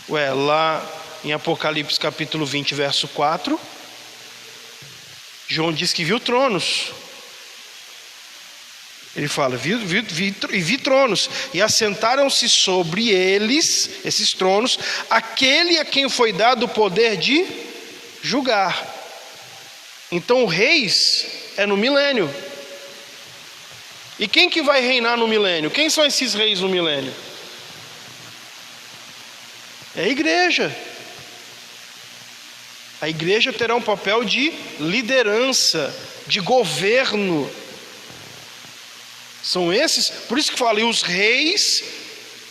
Lá em Apocalipse capítulo 20, verso 4, João diz que viu tronos. Ele fala, vi tronos, e assentaram-se sobre eles, esses tronos, aquele a quem foi dado o poder de julgar. Então, reis é no milênio. E quem que vai reinar no milênio? Quem são esses reis no milênio? É a igreja. A igreja terá um papel de liderança, de governo. São esses, por isso que fala, e os reis,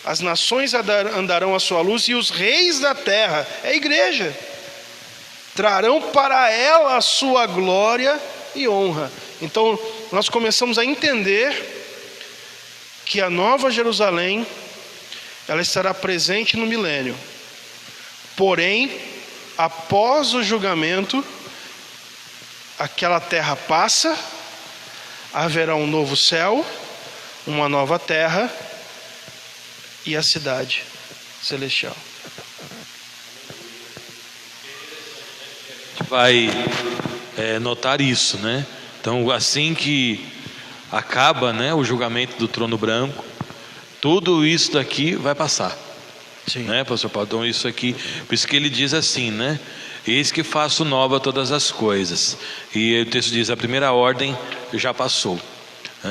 as nações andarão à sua luz, e os reis da terra, é a igreja, trarão para ela a sua glória e honra. Então, nós começamos a entender que a Nova Jerusalém, ela estará presente no milênio. Porém, após o julgamento, aquela terra passa, haverá um novo céu, uma nova terra e a cidade celestial. Vai notar isso, né? Então, assim que acaba, né, o julgamento do trono branco, tudo isso daqui vai passar. Sim. Né, pastor Paulo? Então, isso aqui, por isso que ele diz assim, né? eis que faço nova todas as coisas. E o texto diz, a primeira ordem já passou.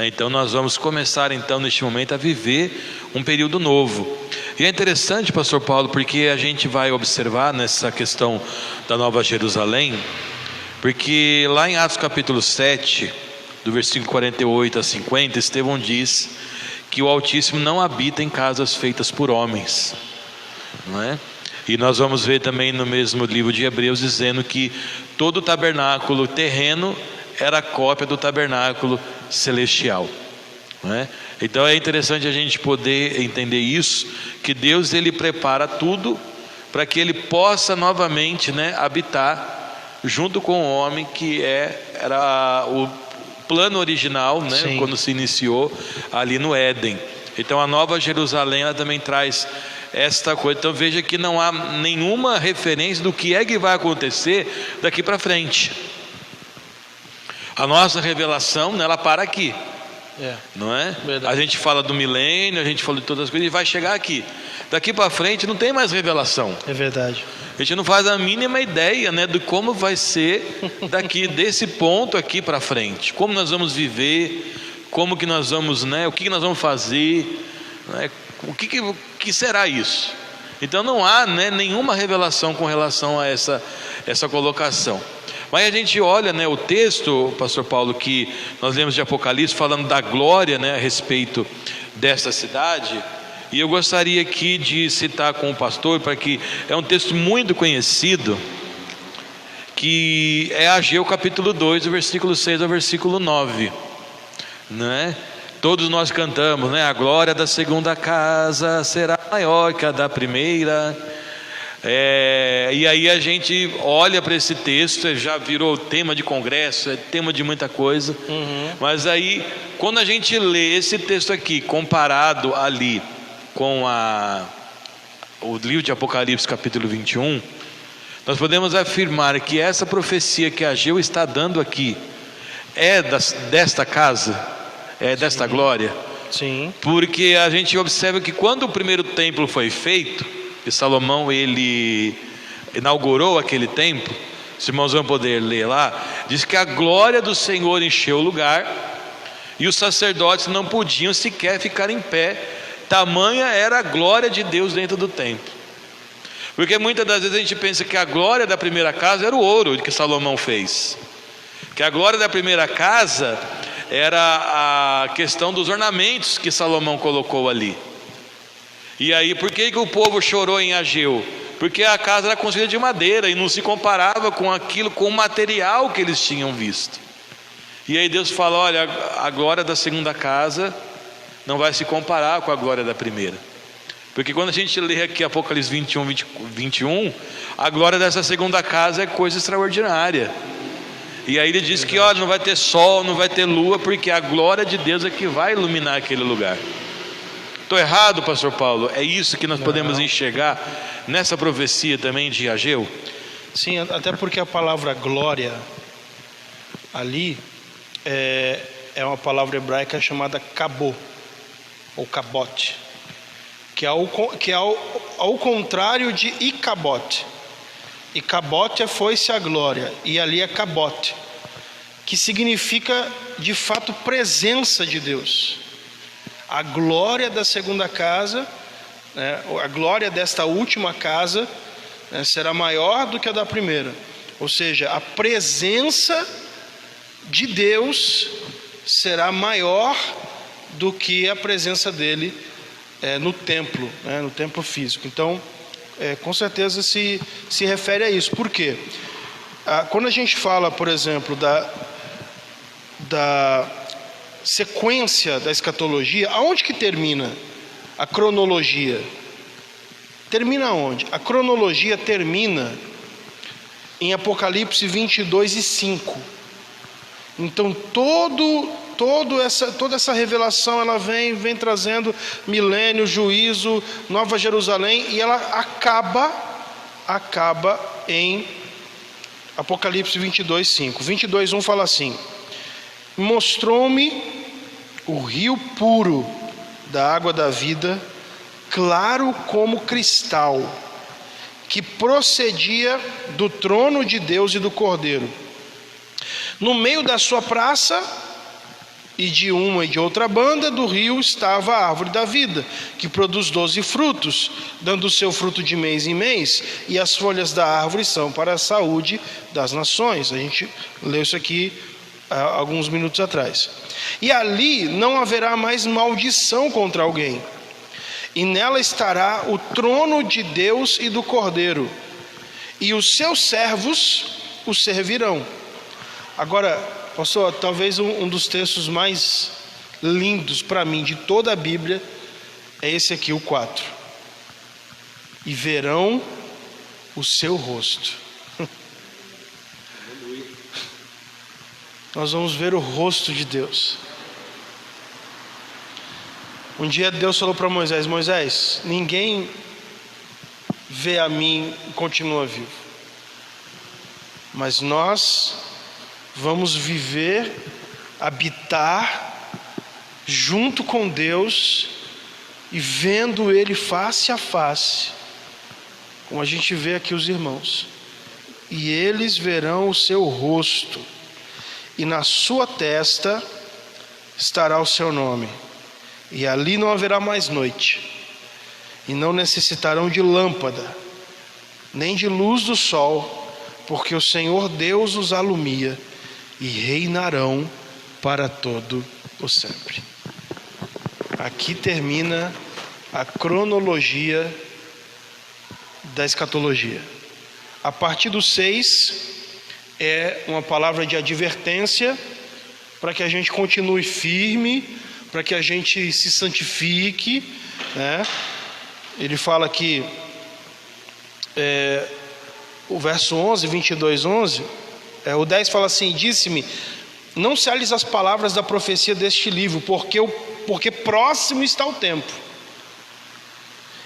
Então nós vamos começar então neste momento a viver um período novo. E é interessante, pastor Paulo, porque a gente vai observar nessa questão da Nova Jerusalém, porque lá em Atos capítulo 7, do versículo 48 a 50, Estevão diz que o Altíssimo não habita em casas feitas por homens, não é? E nós vamos ver também no mesmo livro de Hebreus dizendo que todo o tabernáculo terreno era cópia do tabernáculo celestial, não é? Então é interessante a gente poder entender isso, que Deus ele prepara tudo para que ele possa novamente, né, habitar junto com o homem, que era o plano original, né, quando se iniciou ali no Éden. Então a Nova Jerusalém ela também traz esta coisa. Então veja que não há nenhuma referência do que é que vai acontecer daqui para frente. A nossa revelação, né, ela para aqui, não é? Verdade. A gente fala do milênio, a gente fala de todas as coisas e vai chegar aqui. Daqui para frente não tem mais revelação. É verdade. A gente não faz a mínima ideia, né, de como vai ser daqui desse ponto aqui para frente. Como nós vamos viver, como que nós vamos, né, o que nós vamos fazer, né, o que será isso? Então não há, né, nenhuma revelação com relação a essa colocação. Mas a gente olha, né, o texto, pastor Paulo, que nós lemos de Apocalipse, falando da glória, né, a respeito desta cidade. E eu gostaria aqui de citar com o pastor, para que é um texto muito conhecido, que é Ageu capítulo 2, do versículo 6 ao versículo 9, né? Todos nós cantamos, né? A glória da segunda casa será maior que a da primeira. E aí a gente olha para esse texto, já virou tema de congresso, é tema de muita coisa. Mas aí, quando a gente lê esse texto aqui, comparado ali com o livro de Apocalipse capítulo 21, nós podemos afirmar que essa profecia que Ageu está dando aqui é desta casa, é desta glória. Sim. Porque a gente observa que quando o primeiro templo foi feito, e Salomão ele inaugurou aquele templo, os irmãos vão poder ler lá, diz que a glória do Senhor encheu o lugar e os sacerdotes não podiam sequer ficar em pé, tamanha era a glória de Deus dentro do templo. Porque muitas das vezes a gente pensa que a glória da primeira casa era o ouro que Salomão fez, que a glória da primeira casa era a questão dos ornamentos que Salomão colocou ali. E aí, por que o povo chorou em Ageu? Porque a casa era construída de madeira e não se comparava com aquilo, com o material que eles tinham visto. E aí Deus fala, olha, a glória da segunda casa não vai se comparar com a glória da primeira. Porque quando a gente lê aqui Apocalipse 21, a glória dessa segunda casa é coisa extraordinária. E aí ele diz que olha, não vai ter sol, não vai ter lua, porque a glória de Deus é que vai iluminar aquele lugar. Estou errado, pastor Paulo? É isso que nós podemos enxergar nessa profecia também de Ageu? Sim, até porque a palavra glória ali é uma palavra hebraica chamada kabô, ou kabote, que é ao contrário de ikabote. Ikabote é foi-se a glória, e ali é kabote, que significa de fato presença de Deus. A glória da segunda casa, né, a glória desta última casa, né, será maior do que a da primeira. Ou seja, a presença de Deus será maior do que a presença dele no templo, né, no templo físico. Então, com certeza se refere a isso. Por quê? Quando a gente fala, por exemplo, da sequência da escatologia, aonde que termina a cronologia? Termina onde? A cronologia termina em Apocalipse 22 e 5. Então toda essa revelação ela vem trazendo milênio, juízo, Nova Jerusalém, e ela acaba em Apocalipse 22, 5. 22, 1 fala assim: mostrou-me o rio puro da água da vida, claro como cristal, que procedia do trono de Deus e do Cordeiro. No meio da sua praça, e de uma e de outra banda do rio, estava a árvore da vida, que produz 12 frutos, dando o seu fruto de mês em mês, e as folhas da árvore são para a saúde das nações. A gente leu isso aqui há alguns minutos atrás. E ali não haverá mais maldição contra alguém, e nela estará o trono de Deus e do Cordeiro, e os seus servos o servirão. Agora, pastor, talvez um dos textos mais lindos para mim de toda a Bíblia é esse aqui, o 4. E verão o seu rosto. Nós vamos ver o rosto de Deus. Um dia Deus falou para Moisés: Moisés, ninguém vê a mim e continua vivo, mas nós vamos viver, habitar junto com Deus e vendo Ele face a face, como a gente vê aqui os irmãos. E eles verão o seu rosto, e na sua testa estará o seu nome. E ali não haverá mais noite, e não necessitarão de lâmpada, nem de luz do sol, porque o Senhor Deus os alumia, e reinarão para todo o sempre. Aqui termina a cronologia da escatologia. A partir do 6 é uma palavra de advertência para que a gente continue firme, para que a gente se santifique, né? Ele fala que o verso 11, 22:11, o 10 fala assim: disse-me, não cales as palavras da profecia deste livro, porque próximo está o tempo.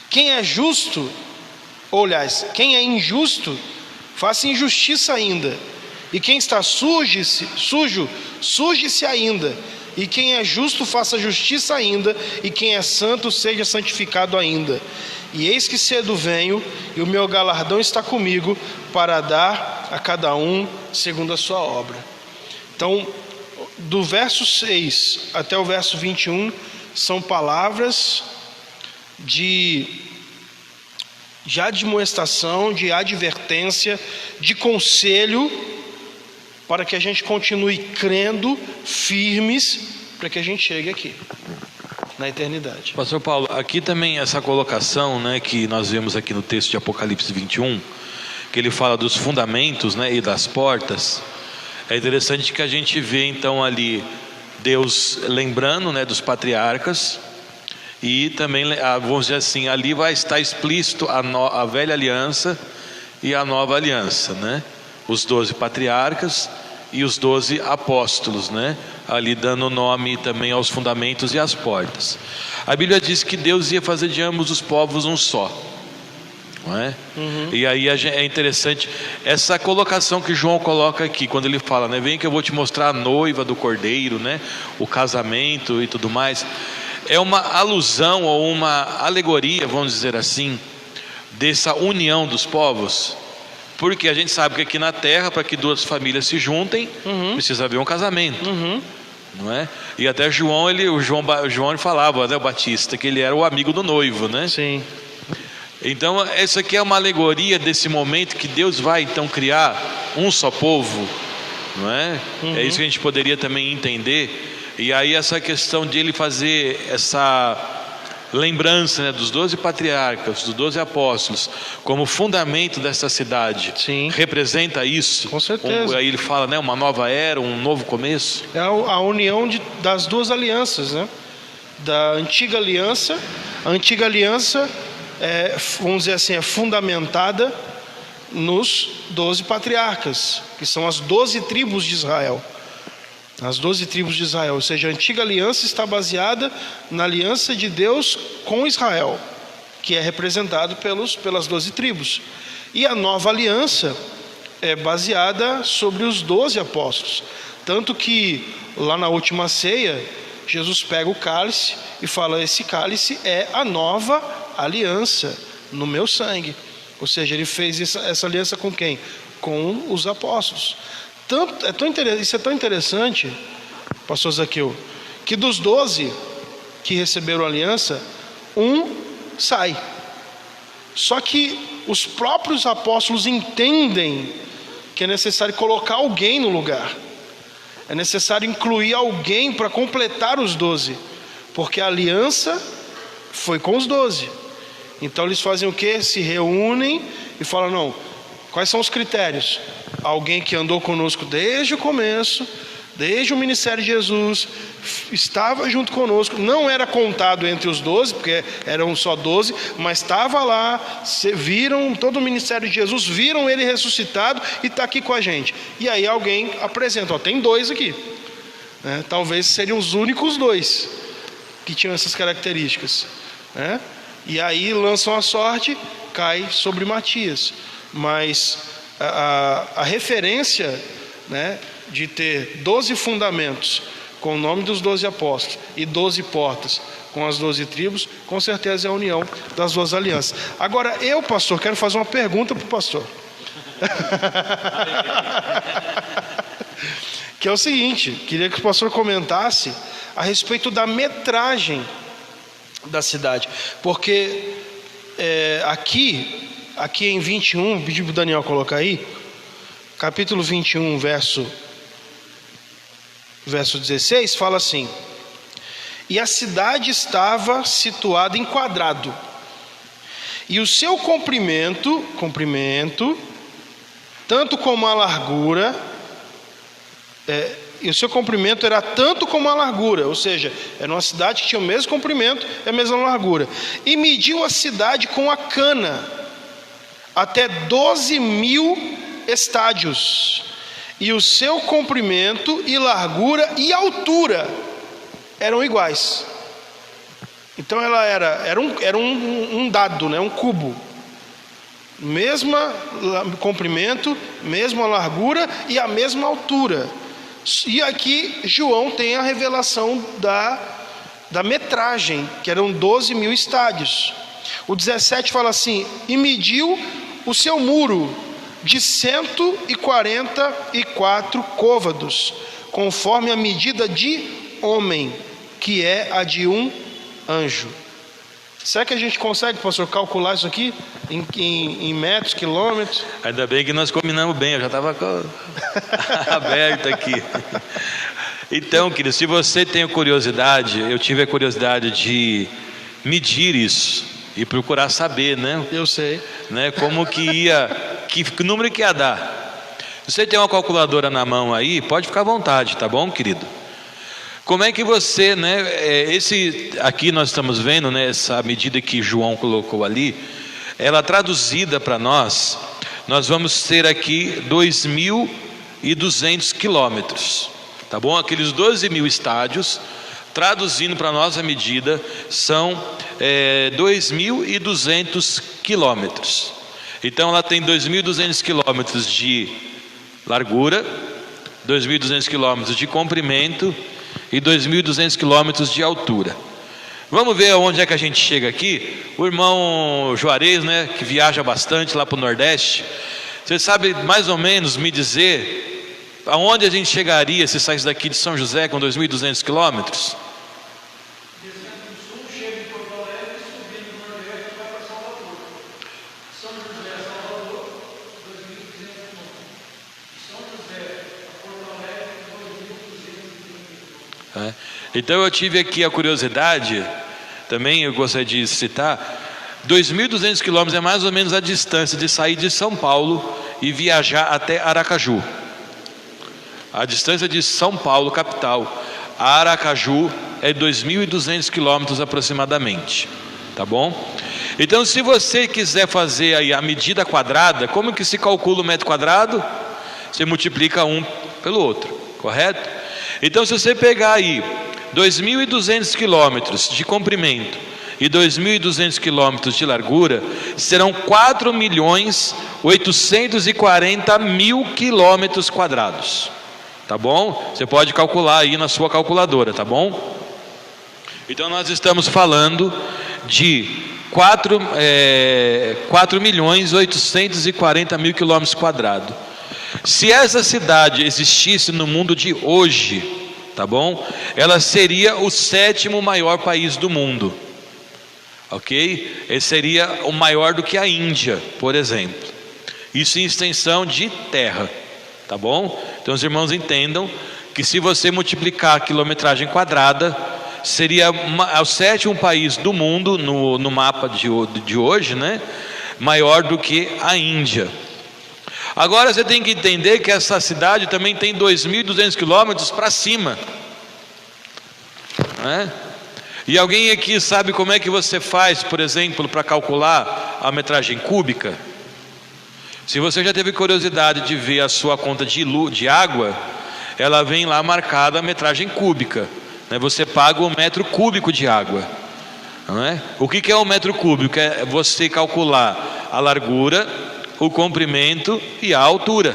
Quem é justo, ou aliás, quem é injusto, faça injustiça ainda, e quem está sujo, suje-se ainda, e quem é justo, faça justiça ainda, e quem é santo, seja santificado ainda. E eis que cedo venho, e o meu galardão está comigo, para dar a cada um segundo a sua obra. Então, do verso 6 até o verso 21, são palavras de admoestação, de advertência, de conselho, para que a gente continue crendo, firmes, para que a gente chegue aqui, na eternidade. Pastor Paulo, aqui também essa colocação, né, que nós vemos aqui no texto de Apocalipse 21, que ele fala dos fundamentos, né, e das portas. É interessante que a gente vê então ali Deus lembrando, né, dos patriarcas, e também, vamos dizer assim, ali vai estar explícito a velha aliança e a nova aliança, né? Os 12 patriarcas e os 12 apóstolos, né? Ali dando nome também aos fundamentos e às portas. A Bíblia diz que Deus ia fazer de ambos os povos um só, não é? E aí é interessante essa colocação que João coloca aqui, quando ele fala, né? Vem que eu vou te mostrar a noiva do Cordeiro, né? O casamento e tudo mais. É uma alusão ou uma alegoria, vamos dizer assim, dessa união dos povos. Porque a gente sabe que aqui na terra, para que duas famílias se juntem, precisa haver um casamento, não é? E até João ele falava, né, o Batista, que ele era o amigo do noivo, né? Sim. Então essa aqui é uma alegoria desse momento que Deus vai então criar um só povo, não é? É isso que a gente poderia também entender. E aí essa questão de ele fazer essa lembrança, né, dos 12 patriarcas, dos 12 apóstolos, como fundamento dessa cidade. Sim. Representa isso. Com certeza. Aí ele fala, né, uma nova era, um novo começo. É a união das duas alianças, né? Da antiga aliança. A antiga aliança vamos dizer assim, é fundamentada nos 12 patriarcas, que são as 12 tribos de Israel. As 12 tribos de Israel, ou seja, a antiga aliança está baseada na aliança de Deus com Israel, que é representado pelas 12 tribos. E a nova aliança é baseada sobre os 12 apóstolos. Tanto que lá na última ceia, Jesus pega o cálice e fala: esse cálice é a nova aliança no meu sangue. Ou seja, ele fez essa aliança com quem? Com os apóstolos. Isso é tão interessante, pastor Zaqueu, que dos 12 que receberam a aliança, um sai. Só que os próprios apóstolos entendem que é necessário colocar alguém no lugar. É necessário incluir alguém para completar os 12. Porque a aliança foi com os 12. Então eles fazem o quê? Se reúnem e falam, não, quais são os critérios? Alguém que andou conosco desde o começo, desde o ministério de Jesus, estava junto conosco, não era contado entre os 12, porque eram só 12, mas estava lá, viram todo o ministério de Jesus, viram ele ressuscitado e está aqui com a gente. E aí alguém apresenta, tem 2 aqui, né? Talvez seriam os únicos 2 que tinham essas características, né? E aí lançam a sorte, cai sobre Matias. Mas a referência, né, de ter 12 fundamentos com o nome dos 12 apóstolos e 12 portas com as 12 tribos, com certeza é a união das 2 alianças. Agora eu, pastor, quero fazer uma pergunta para o pastor. Que é o seguinte, queria que o pastor comentasse a respeito da metragem da cidade, porque aqui em 21, pedi para o Daniel colocar aí, capítulo 21, verso 16, fala assim: e a cidade estava situada em quadrado, e o seu comprimento, tanto como a largura, e o seu comprimento era tanto como a largura, ou seja, era uma cidade que tinha o mesmo comprimento e a mesma largura. E mediu a cidade com a cana até 12.000 estádios, e o seu comprimento e largura e altura eram iguais. Então ela era um dado, né? Um cubo, mesmo comprimento, mesma largura e a mesma altura. E aqui João tem a revelação da metragem, que eram 12.000 estádios. O 17 fala assim: e mediu o seu muro de 144 côvados, conforme a medida de homem, que é a de um anjo. Será que a gente consegue, pastor, calcular isso aqui em metros, quilômetros? Ainda bem que nós combinamos bem, eu já estava aberto aqui. Então, querido, se você tem curiosidade, eu tive a curiosidade de medir isso e procurar saber, né? Eu sei. Né, como que ia, que número que ia dar. Se você tem uma calculadora na mão aí, pode ficar à vontade, tá bom, querido? Como é que você, né, aqui nós estamos vendo, né, essa medida que João colocou ali, ela traduzida para nós vamos ter aqui 2.200 quilômetros, tá bom? Aqueles 12.000 estádios, traduzindo para nós a medida, são 2.200 quilômetros. Então ela tem 2.200 quilômetros de largura, 2.200 quilômetros de comprimento e 2.200 quilômetros de altura. Vamos ver onde é que a gente chega aqui. O irmão Juarez, né, que viaja bastante lá para o Nordeste, você sabe mais ou menos me dizer aonde a gente chegaria se saísse daqui de São José com 2.200 quilômetros? Então eu tive aqui a curiosidade, também eu gostaria de citar, 2.200 quilômetros é mais ou menos a distância de sair de São Paulo e viajar até Aracaju. A distância de São Paulo, capital, a Aracaju é 2.200 quilômetros aproximadamente, tá bom? Então se você quiser fazer aí a medida quadrada, como que se calcula o metro quadrado? Você multiplica um pelo outro, correto? Então se você pegar aí 2.200 quilômetros de comprimento e 2.200 quilômetros de largura, serão 4.840.000 quilômetros quadrados, tá bom? Você pode calcular aí na sua calculadora, tá bom? Então nós estamos falando de 4.840.000 quilômetros quadrados. Se essa cidade existisse no mundo de hoje, tá bom? Ela seria o 7º maior país do mundo, ok? Ele seria o maior do que a Índia, por exemplo. Isso em extensão de terra, tá bom? Então os irmãos entendam que se você multiplicar a quilometragem quadrada, seria o 7º país do mundo no mapa de hoje, né? Maior do que a Índia. Agora você tem que entender que essa cidade também tem 2.200 quilômetros para cima, né? E alguém aqui sabe como é que você faz, por exemplo, para calcular a metragem cúbica? Se você já teve curiosidade de ver a sua conta de água, ela vem lá marcada a metragem cúbica, né? Você paga o metro cúbico de água, não é? O que é o metro cúbico? É você calcular a largura, o comprimento e a altura,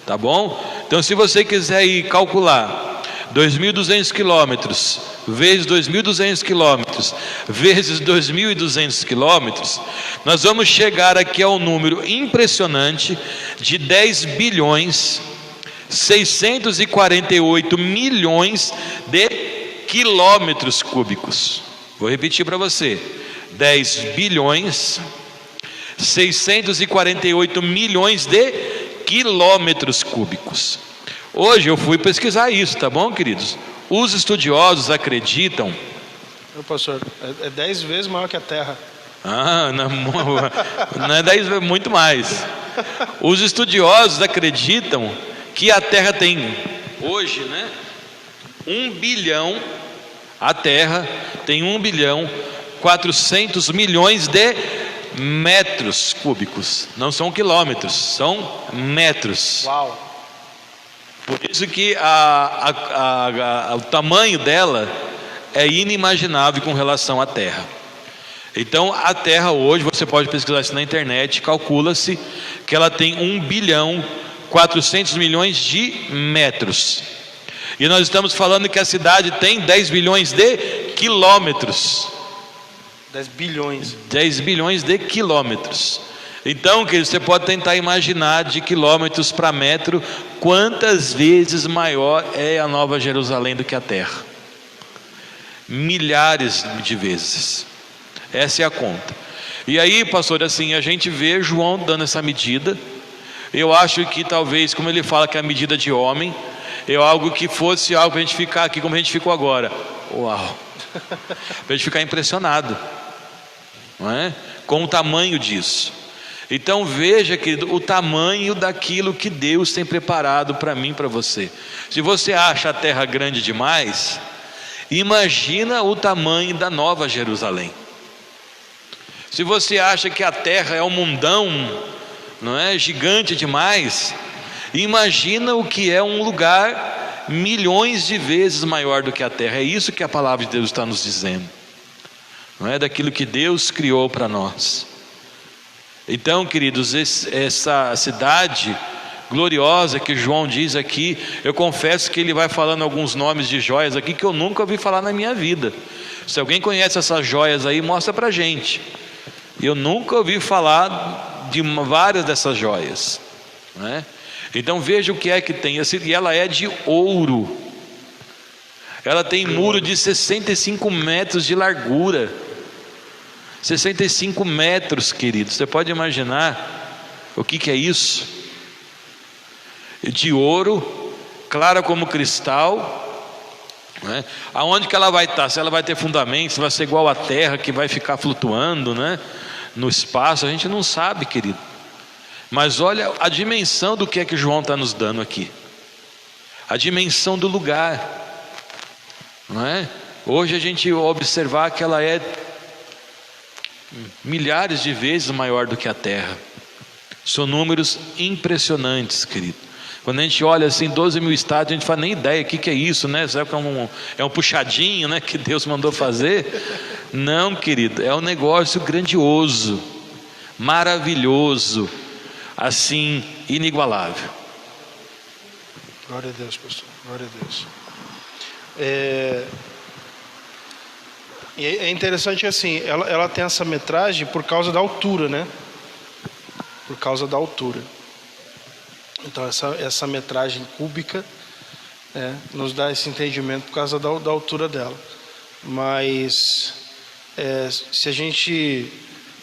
tá bom? Então se você quiser ir calcular 2.200 quilômetros vezes 2.200 quilômetros vezes 2.200 quilômetros, nós vamos chegar aqui ao número impressionante de 10.648 milhões de quilômetros cúbicos. Vou repetir para você: 10.648 milhões de quilômetros cúbicos. Hoje eu fui pesquisar isso, tá bom, queridos? Os estudiosos acreditam... Pastor, é 10 vezes maior que a Terra. Não é 10 vezes, muito mais. Os estudiosos acreditam que a Terra tem, hoje, né, 1 bilhão, a Terra tem 1.400 bilhões de metros cúbicos. Não são quilômetros, são metros. Uau! Por isso que o tamanho dela é inimaginável com relação à Terra. Então a Terra hoje, você pode pesquisar isso na internet, calcula-se que ela tem 1.400 bilhões de metros. E nós estamos falando que a cidade tem 10 bilhões de quilômetros. 10 bilhões. 10 bilhões de quilômetros. Então, querido, você pode tentar imaginar de quilômetros para metro quantas vezes maior é a Nova Jerusalém do que a Terra. Milhares de vezes. Essa é a conta. E aí, pastor, assim, a gente vê João dando essa medida. Eu acho que talvez, como ele fala que é a medida de homem, é algo que fosse algo para a gente ficar aqui como a gente ficou agora. Uau! Para a gente ficar impressionado, não é? Com o tamanho disso. Então veja, querido, o tamanho daquilo que Deus tem preparado para mim e para você. Se você acha a terra grande demais, imagina o tamanho da Nova Jerusalém. Se você acha que a terra é um mundão, não é, gigante demais, imagina o que é um lugar milhões de vezes maior do que a terra. É isso que a palavra de Deus está nos dizendo, não é? Daquilo que Deus criou para nós. Então, queridos, essa cidade gloriosa que João diz aqui, eu confesso que ele vai falando alguns nomes de joias aqui que eu nunca ouvi falar na minha vida. Se alguém conhece essas joias aí, mostra pra gente. Eu nunca ouvi falar de várias dessas joias, né? Então veja o que é que tem. E ela é de ouro. Ela tem muro de 65 metros de largura. 65 metros, queridos. Você pode imaginar o que é isso? De ouro, clara como cristal, né? Aonde que ela vai estar? Se ela vai ter fundamento, se vai ser igual à terra que vai ficar flutuando, né, no espaço, a gente não sabe, querido. Mas olha a dimensão do que é que João está nos dando aqui. A dimensão do lugar, não é? Hoje a gente observar que ela é milhares de vezes maior do que a terra. São números impressionantes, querido. Quando a gente olha assim, 12 mil estádios, a gente não faz nem ideia o que é isso, né? Será que é um puxadinho, né, que Deus mandou fazer? Não, querido, é um negócio grandioso, maravilhoso, assim, inigualável. Glória a Deus, pastor, glória a Deus. E é interessante assim, ela tem essa metragem por causa da altura, né? Por causa da altura. Então essa metragem cúbica nos dá esse entendimento por causa da altura dela. Mas se a gente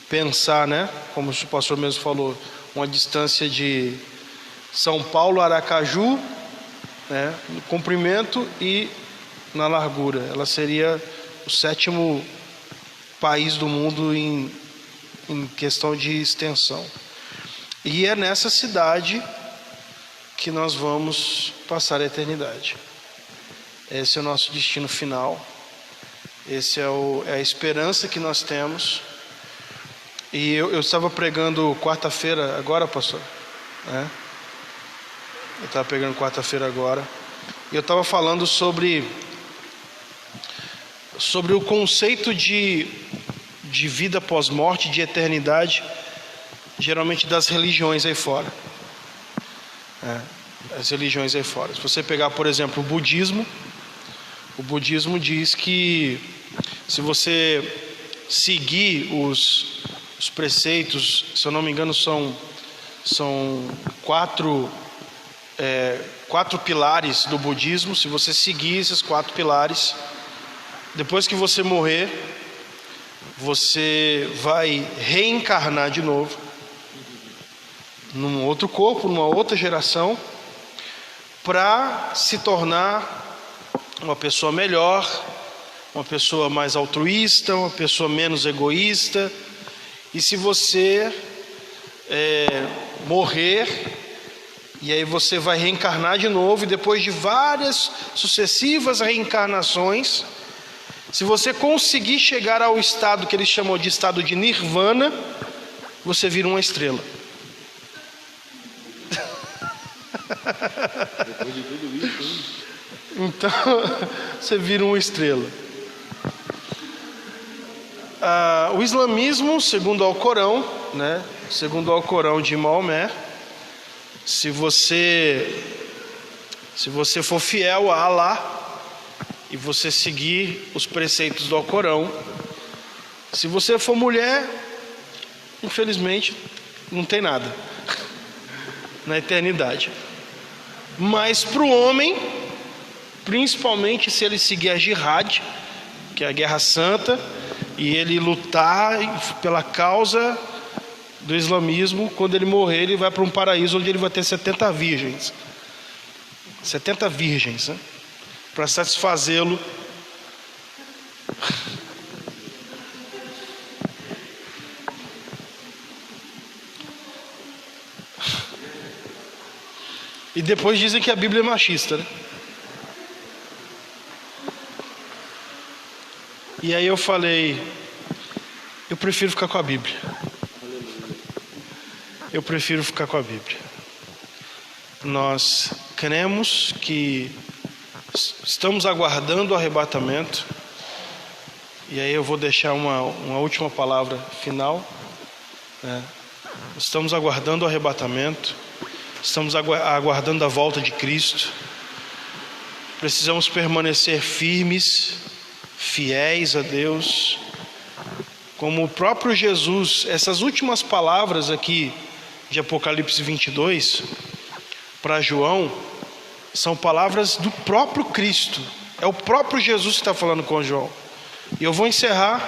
pensar, né? Como o pastor mesmo falou, uma distância de São Paulo a Aracaju, né, no comprimento e na largura, ela seria o 7º país do mundo em questão de extensão. E é nessa cidade que nós vamos passar a eternidade. Esse é o nosso destino final. Esse é a esperança que nós temos. E eu estava pregando quarta-feira agora, pastor, né? Eu estava pregando quarta-feira agora. E eu estava falando sobre o conceito de vida pós-morte, de eternidade, geralmente das religiões aí fora. As religiões aí fora. Se você pegar, por exemplo, o budismo diz que se você seguir os preceitos, se eu não me engano, são 4 pilares do budismo. Se você seguir esses 4 pilares, depois que você morrer, você vai reencarnar de novo num outro corpo, numa outra geração, para se tornar uma pessoa melhor, uma pessoa mais altruísta, uma pessoa menos egoísta. E se você morrer, e aí você vai reencarnar de novo, e depois de várias sucessivas reencarnações, se você conseguir chegar ao estado que eles chamam de estado de nirvana, você vira uma estrela. Depois de tudo isso, Então, você vira uma estrela. O islamismo, segundo o Alcorão, né? Segundo o Alcorão de Maomé, se você for fiel a Alá e você seguir os preceitos do Alcorão, se você for mulher, infelizmente não tem nada na eternidade. Mas para o homem, principalmente se ele seguir a jihad, que é a guerra santa, e ele lutar pela causa do islamismo, quando ele morrer, ele vai para um paraíso onde ele vai ter 70 virgens. 70 virgens, né? Para satisfazê-lo. E depois dizem que a Bíblia é machista, né? E aí eu falei, eu prefiro ficar com a Bíblia. Eu prefiro ficar com a Bíblia. Nós cremos que estamos aguardando o arrebatamento. E aí eu vou deixar uma última palavra final, né? Estamos aguardando o arrebatamento. Estamos aguardando a volta de Cristo. Precisamos permanecer firmes, fiéis a Deus. Como o próprio Jesus, essas últimas palavras aqui de Apocalipse 22 para João são palavras do próprio Cristo. É o próprio Jesus que está falando com João. E eu vou encerrar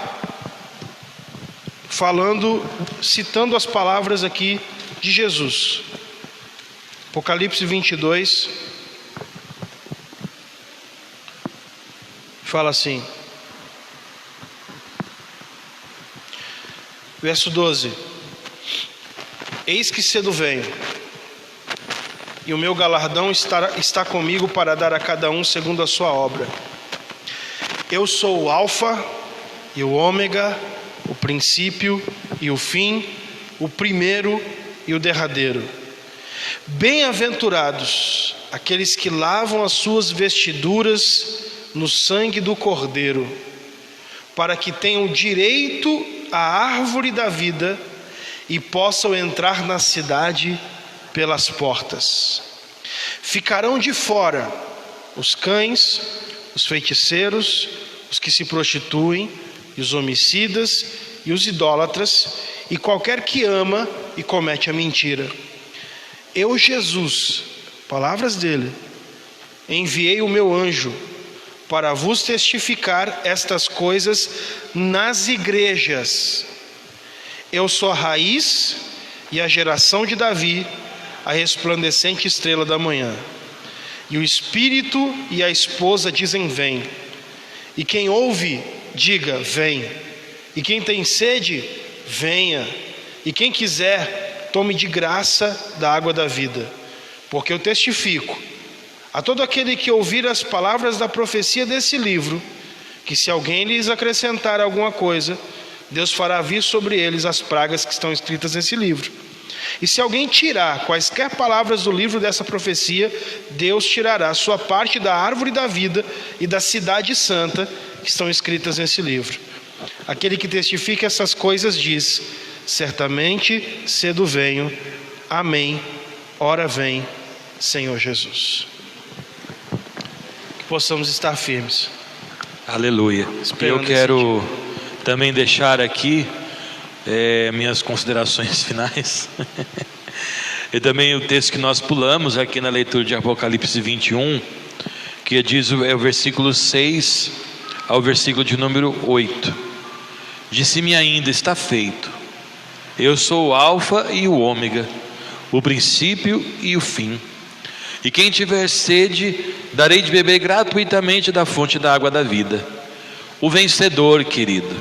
citando as palavras aqui de Jesus. Apocalipse 22 fala assim, verso 12: Eis que cedo venho, e o meu galardão está comigo para dar a cada um segundo a sua obra. Eu sou o Alfa e o Ômega, o princípio e o fim, o primeiro e o derradeiro. Bem-aventurados aqueles que lavam as suas vestiduras no sangue do Cordeiro, para que tenham direito à árvore da vida e possam entrar na cidade pelas portas. Ficarão de fora os cães, os feiticeiros, os que se prostituem, e os homicidas, e os idólatras, e qualquer que ama e comete a mentira. Eu, Jesus, palavras dele, enviei o meu anjo para vos testificar estas coisas nas igrejas. Eu sou a raiz e a geração de Davi, a resplandecente estrela da manhã. E o Espírito e a esposa dizem: vem. E quem ouve, diga: vem. E quem tem sede, venha. E quem quiser, tome de graça da água da vida. Porque eu testifico a todo aquele que ouvir as palavras da profecia desse livro, que se alguém lhes acrescentar alguma coisa, Deus fará vir sobre eles as pragas que estão escritas nesse livro. E se alguém tirar quaisquer palavras do livro dessa profecia, Deus tirará a sua parte da árvore da vida e da cidade santa que estão escritas nesse livro. Aquele que testifica essas coisas diz: certamente cedo venho. Amém. Ora vem, Senhor Jesus. Que possamos estar firmes. Aleluia. Eu quero também deixar aqui minhas considerações finais. E também o texto que nós pulamos aqui na leitura de Apocalipse 21, que diz o versículo 6 ao versículo de número 8. Disse-me ainda: está feito. Eu sou o Alfa e o Ômega, o princípio e o fim. E quem tiver sede, darei de beber gratuitamente da fonte da água da vida. O vencedor, querido,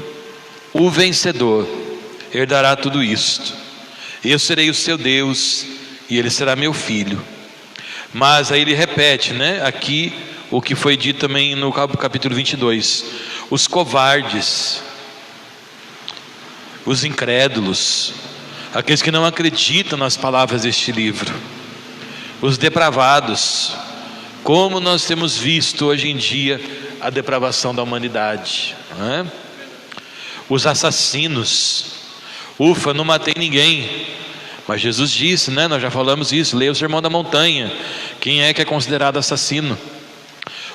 o vencedor herdará tudo isto. Eu serei o seu Deus e ele será meu filho. Mas aí ele repete, aqui o que foi dito também no capítulo 22. Os covardes, os incrédulos, aqueles que não acreditam nas palavras deste livro, os depravados, como nós temos visto hoje em dia a depravação da humanidade, os assassinos. Ufa, não matei ninguém, mas Jesus disse, nós já falamos isso, leia o Sermão da Montanha, quem é que é considerado assassino?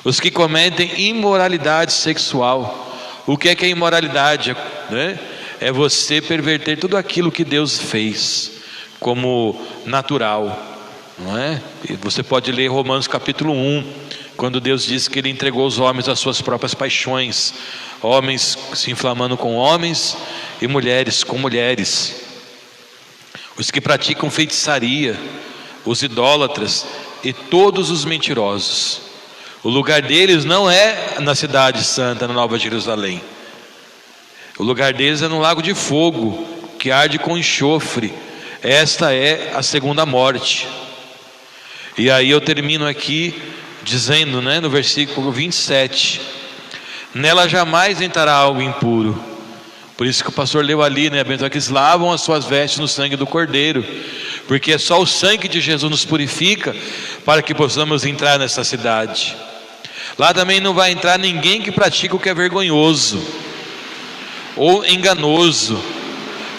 Os que cometem imoralidade sexual. O que é imoralidade? É você perverter tudo aquilo que Deus fez como natural, não é? E você pode ler Romanos capítulo 1, quando Deus diz que Ele entregou os homens às suas próprias paixões, homens se inflamando com homens e mulheres com mulheres. Os que praticam feitiçaria, os idólatras e todos os mentirosos. O lugar deles não é na cidade santa, na Nova Jerusalém. O lugar deles é no lago de fogo, que arde com enxofre. Esta é a segunda morte. E aí eu termino aqui dizendo, no versículo 27, nela jamais entrará algo impuro. Por isso que o pastor leu ali, que lavam as suas vestes no sangue do Cordeiro, porque é só o sangue de Jesus nos purifica para que possamos entrar nessa cidade. Lá também não vai entrar ninguém que pratica o que é vergonhoso ou enganoso,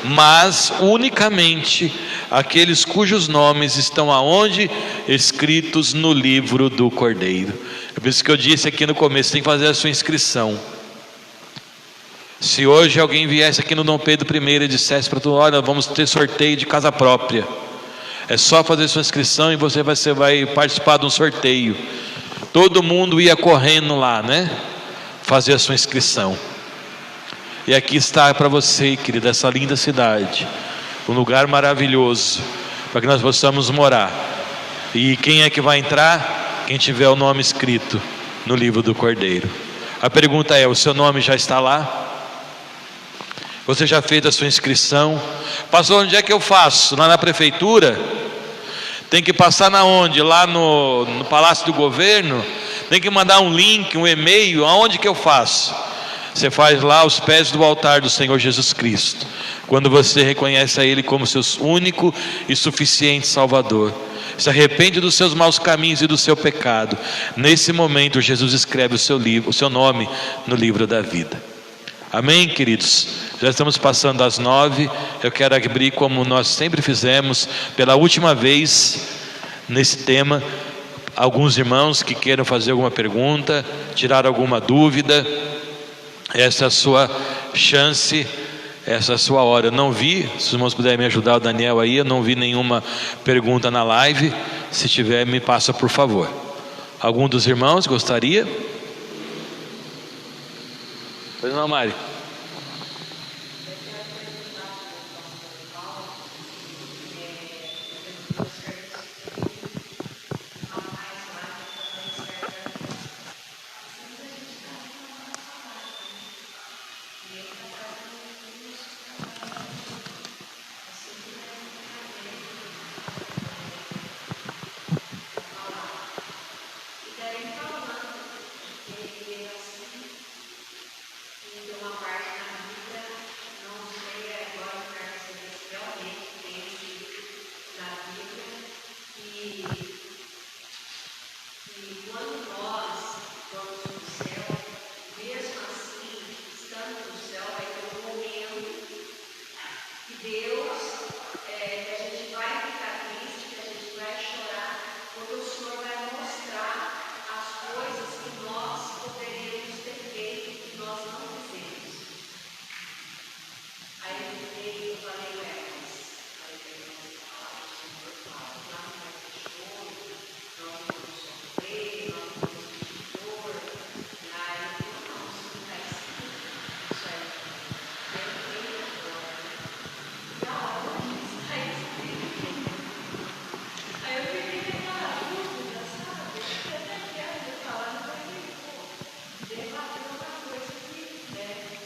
mas unicamente aqueles cujos nomes estão aonde? Escritos no livro do Cordeiro. É por isso que eu disse aqui no começo, tem que fazer a sua inscrição. Se hoje alguém viesse aqui no Dom Pedro I e dissesse para tu: olha, vamos ter sorteio de casa própria, é só fazer sua inscrição e você vai participar de um sorteio. Todo mundo ia correndo lá, fazer a sua inscrição. E aqui está para você, querida, essa linda cidade, um lugar maravilhoso, para que nós possamos morar. E quem é que vai entrar? Quem tiver o nome escrito no livro do Cordeiro. A pergunta é: o seu nome já está lá? Você já fez a sua inscrição? Pastor, onde é que eu faço? Lá na prefeitura? Tem que passar na onde? Lá no Palácio do Governo? Tem que mandar um link, um e-mail? Aonde que eu faço? Você faz lá aos pés do altar do Senhor Jesus Cristo, quando você reconhece a Ele como seu único e suficiente Salvador, se arrepende dos seus maus caminhos e do seu pecado. Nesse momento Jesus escreve o seu nome no livro da vida. Amém, queridos? Já estamos passando das 9. Eu quero abrir, como nós sempre fizemos, pela última vez nesse tema, alguns irmãos que queiram fazer alguma pergunta, tirar alguma dúvida. essa é a sua chance, essa é a sua hora. Eu não vi, se os irmãos puderem me ajudar, o Daniel aí, eu não vi nenhuma pergunta na live. Se tiver, me passa por favor. Algum dos irmãos gostaria? Pois não, Mari?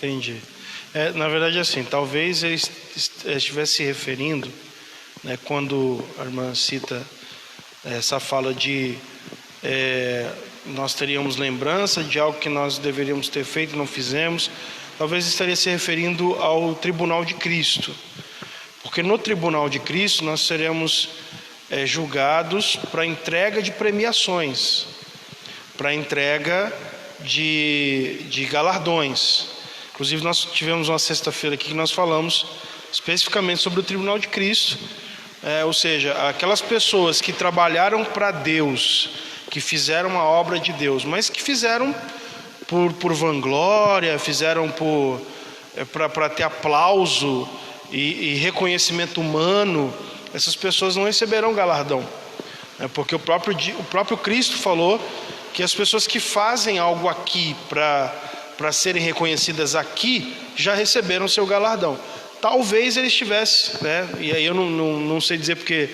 Entendi. Na verdade, assim, talvez ele estivesse se referindo, né, quando a irmã cita essa fala de nós teríamos lembrança de algo que nós deveríamos ter feito e não fizemos. Talvez estaria se referindo ao tribunal de Cristo, porque no tribunal de Cristo nós seremos julgados para entrega de premiações, para entrega de galardões. Inclusive nós tivemos uma sexta-feira aqui que nós falamos especificamente sobre o tribunal de Cristo, ou seja, aquelas pessoas que trabalharam para Deus, que fizeram uma obra de Deus, mas que fizeram por vanglória, fizeram para ter aplauso e reconhecimento humano, essas pessoas não receberão galardão, porque o próprio Cristo falou que as pessoas que fazem algo aqui para serem reconhecidas aqui, já receberam seu galardão. Talvez ele estivesse, e aí eu não sei dizer porque,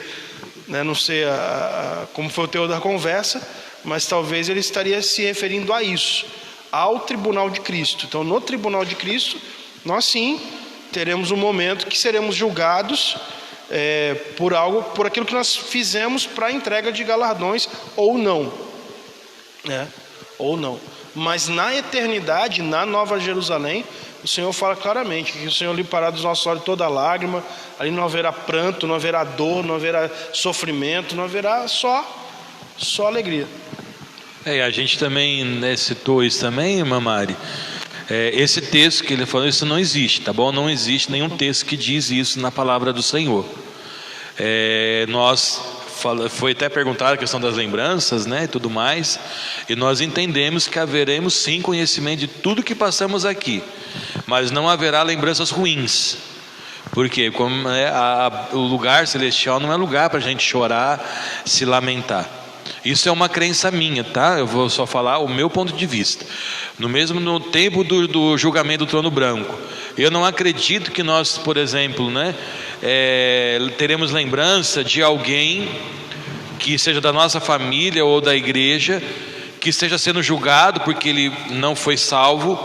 não sei como foi o teor da conversa, mas talvez ele estaria se referindo a isso, ao tribunal de Cristo. Então, no tribunal de Cristo, nós sim teremos um momento que seremos julgados por aquilo que nós fizemos para a entrega de galardões, ou não. Ou não. Mas na eternidade, na Nova Jerusalém, o Senhor fala claramente que o Senhor limpará dos nossos olhos toda lágrima, ali não haverá pranto, não haverá dor, não haverá sofrimento, não haverá só alegria. A gente também citou isso também, irmã Mari. Esse texto que ele falou, isso não existe, tá bom? Não existe nenhum texto que diz isso na palavra do Senhor. Foi até perguntada a questão das lembranças, e tudo mais, e nós entendemos que haveremos sim conhecimento de tudo que passamos aqui, mas não haverá lembranças ruins, porque como o lugar celestial não é lugar para a gente chorar, se lamentar. Isso é uma crença minha, tá? Eu vou só falar o meu ponto de vista. No tempo do julgamento do trono branco, eu não acredito que nós, por exemplo, teremos lembrança de alguém que seja da nossa família ou da igreja, que esteja sendo julgado porque ele não foi salvo,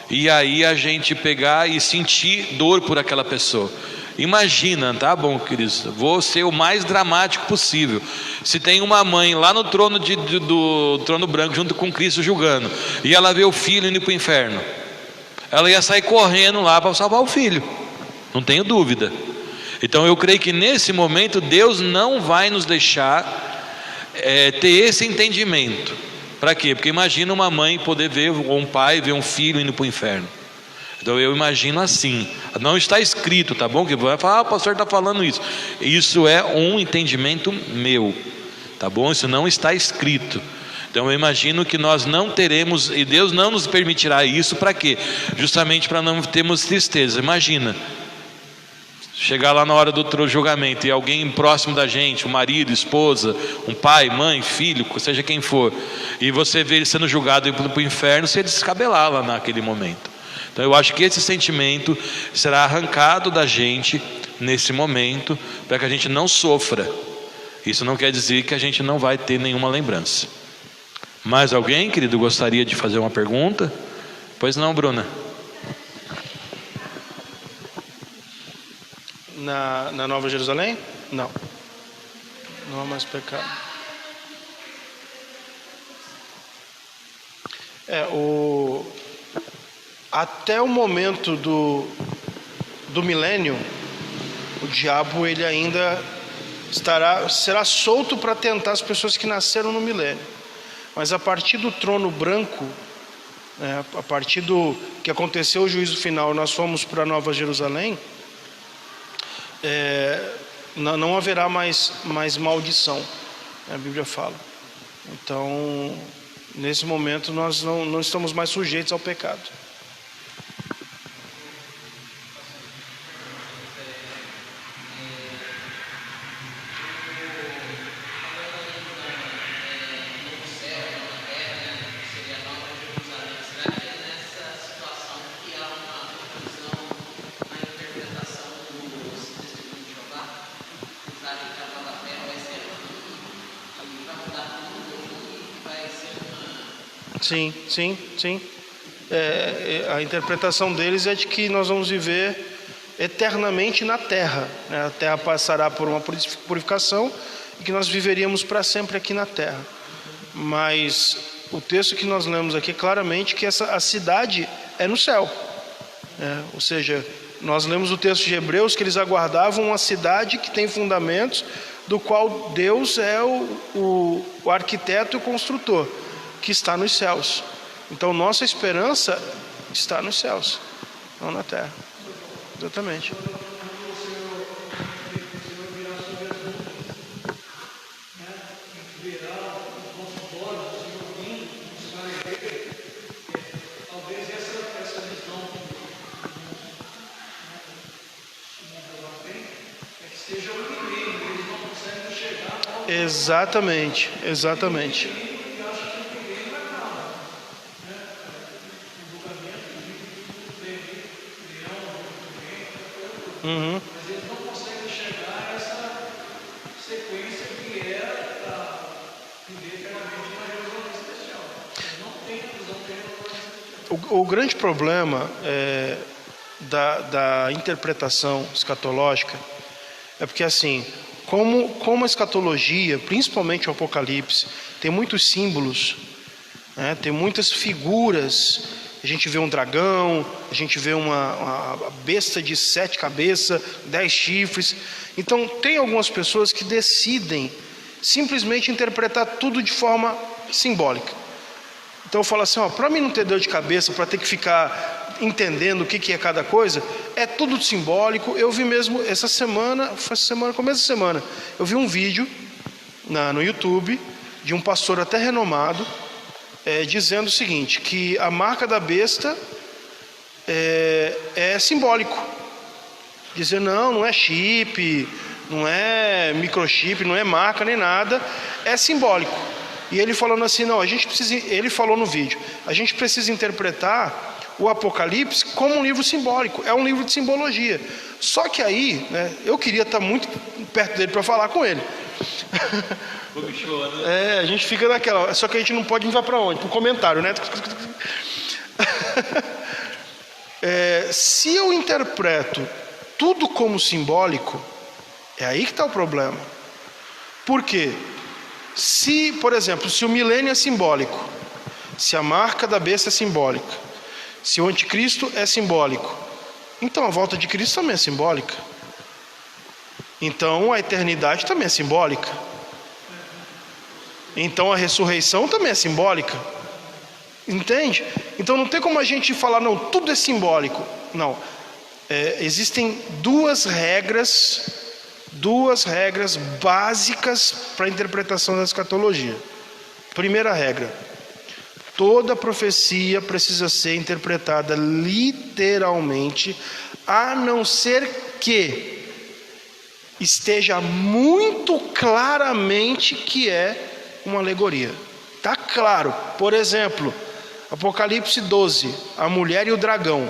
e aí a gente pegar e sentir dor por aquela pessoa. Imagina, tá bom, queridos? Vou ser o mais dramático possível. Se tem uma mãe lá no trono do trono branco, junto com Cristo julgando, e ela vê o filho indo para o inferno, ela ia sair correndo lá para salvar o filho, não tenho dúvida. Então eu creio que nesse momento Deus não vai nos deixar ter esse entendimento. Para quê? Porque imagina uma mãe poder ver, ou um pai ver um filho indo para o inferno. Então eu imagino assim, não está escrito, tá bom? Que vai falar, o pastor está falando isso. Isso é um entendimento meu, tá bom? Isso não está escrito. Então eu imagino que nós não teremos, e Deus não nos permitirá isso, para quê? Justamente para não termos tristeza. Imagina, chegar lá na hora do julgamento e alguém próximo da gente, um marido, esposa, um pai, mãe, filho, seja quem for, e você vê ele sendo julgado para o inferno, você descabelar lá naquele momento. Então eu acho que esse sentimento será arrancado da gente nesse momento, para que a gente não sofra. Isso não quer dizer que a gente não vai ter nenhuma lembrança. Mais alguém, querido, gostaria de fazer uma pergunta? Pois não, Bruna? Na Nova Jerusalém? Não. Não há mais pecado. Até o momento do milênio, o diabo ele ainda será solto para tentar as pessoas que nasceram no milênio. Mas a partir do trono branco, a partir do que aconteceu o juízo final, nós fomos para Nova Jerusalém, não haverá mais maldição, a Bíblia fala. Então, nesse momento, nós não estamos mais sujeitos ao pecado. Sim. A interpretação deles é de que nós vamos viver eternamente na terra, né? A terra passará por uma purificação e que nós viveríamos para sempre aqui na terra. Mas o texto que nós lemos aqui claramente que a cidade é no céu, ou seja, nós lemos o texto de Hebreus que eles aguardavam uma cidade que tem fundamentos, do qual Deus é o arquiteto e o construtor, que está nos céus. Então nossa esperança está nos céus, não na terra. Exatamente. Exatamente. Uhum. Mas eles não conseguem chegar a essa sequência que é para viver eternamente uma Jerusalém celestial. Eles não têm a visão celestial. O grande problema da interpretação escatológica é porque, assim, como a escatologia, principalmente o Apocalipse, tem muitos símbolos, né, tem muitas figuras. A gente vê um dragão, a gente vê uma besta de 7 cabeças, 10 chifres. Então tem algumas pessoas que decidem simplesmente interpretar tudo de forma simbólica. Então eu falo assim, para mim não ter dor de cabeça, para ter que ficar entendendo o que é cada coisa, é tudo simbólico. Eu vi mesmo começo da semana, eu vi um vídeo no YouTube de um pastor até renomado, dizendo o seguinte, que a marca da besta é simbólico. Dizendo, não é chip, não é microchip, não é marca nem nada, é simbólico. E ele falando assim, ele falou no vídeo, a gente precisa interpretar o Apocalipse como um livro simbólico, é um livro de simbologia. Só que aí, né, eu queria estar muito perto dele para falar com ele. A gente fica naquela, só que a gente não pode ir para onde? Para o comentário, né? Se eu interpreto tudo como simbólico, é aí que está o problema. Por quê? Se, por exemplo, se o milênio é simbólico, se a marca da besta é simbólica, se o anticristo é simbólico, então a volta de Cristo também é simbólica. Então a eternidade também é simbólica. Então a ressurreição também é simbólica. Entende? Então não tem como a gente falar, não, tudo é simbólico. Não. Existem duas regras básicas para a interpretação da escatologia. Primeira regra: toda profecia precisa ser interpretada literalmente, a não ser que esteja muito claramente que é uma alegoria. Está claro. Por exemplo, Apocalipse 12, a mulher e o dragão.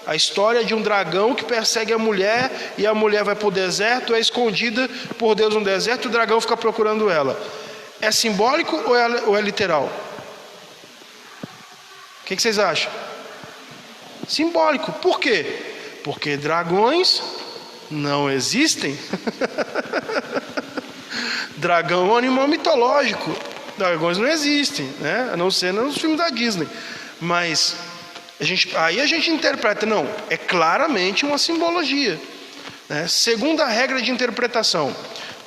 A história de um dragão que persegue a mulher, e a mulher vai para o deserto, é escondida por Deus no deserto, e o dragão fica procurando ela. É simbólico ou é literal? O que vocês acham? Simbólico. Por quê? Porque dragões não existem. Dragão é um animal mitológico. Dragões não existem, né? A não ser nos filmes da Disney. Mas aí a gente interpreta, não, é claramente uma simbologia, né? Segunda regra de interpretação: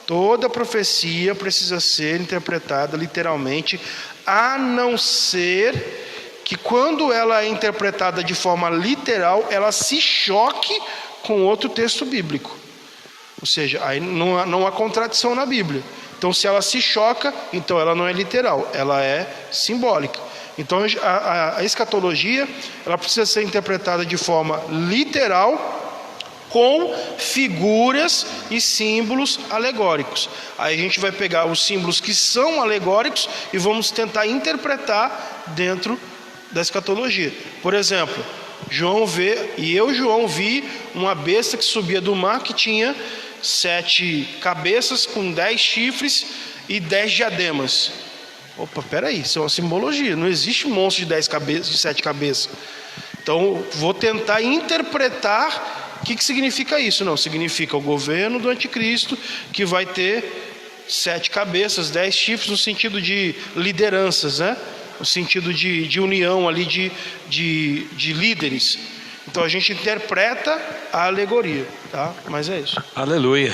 toda profecia precisa ser interpretada literalmente, a não ser que quando ela é interpretada de forma literal, ela se choque com outro texto bíblico. Ou seja, aí não há contradição na Bíblia. Então, se ela se choca, então ela não é literal, ela é simbólica. Então, a escatologia, ela precisa ser interpretada de forma literal, com figuras e símbolos alegóricos. Aí a gente vai pegar os símbolos que são alegóricos e vamos tentar interpretar dentro da escatologia. Por exemplo, João vi uma besta que subia do mar, que tinha 7 cabeças com 10 chifres e 10 diademas. Opa, peraí, isso é uma simbologia. Não existe um monstro de 10 cabeças, de 7 cabeças. Então, vou tentar interpretar o que significa isso. Não, significa o governo do anticristo, que vai ter 7 cabeças, 10 chifres, no sentido de lideranças, né? No sentido de união ali, de líderes. Então a gente interpreta a alegoria, tá? Mas é isso. Aleluia.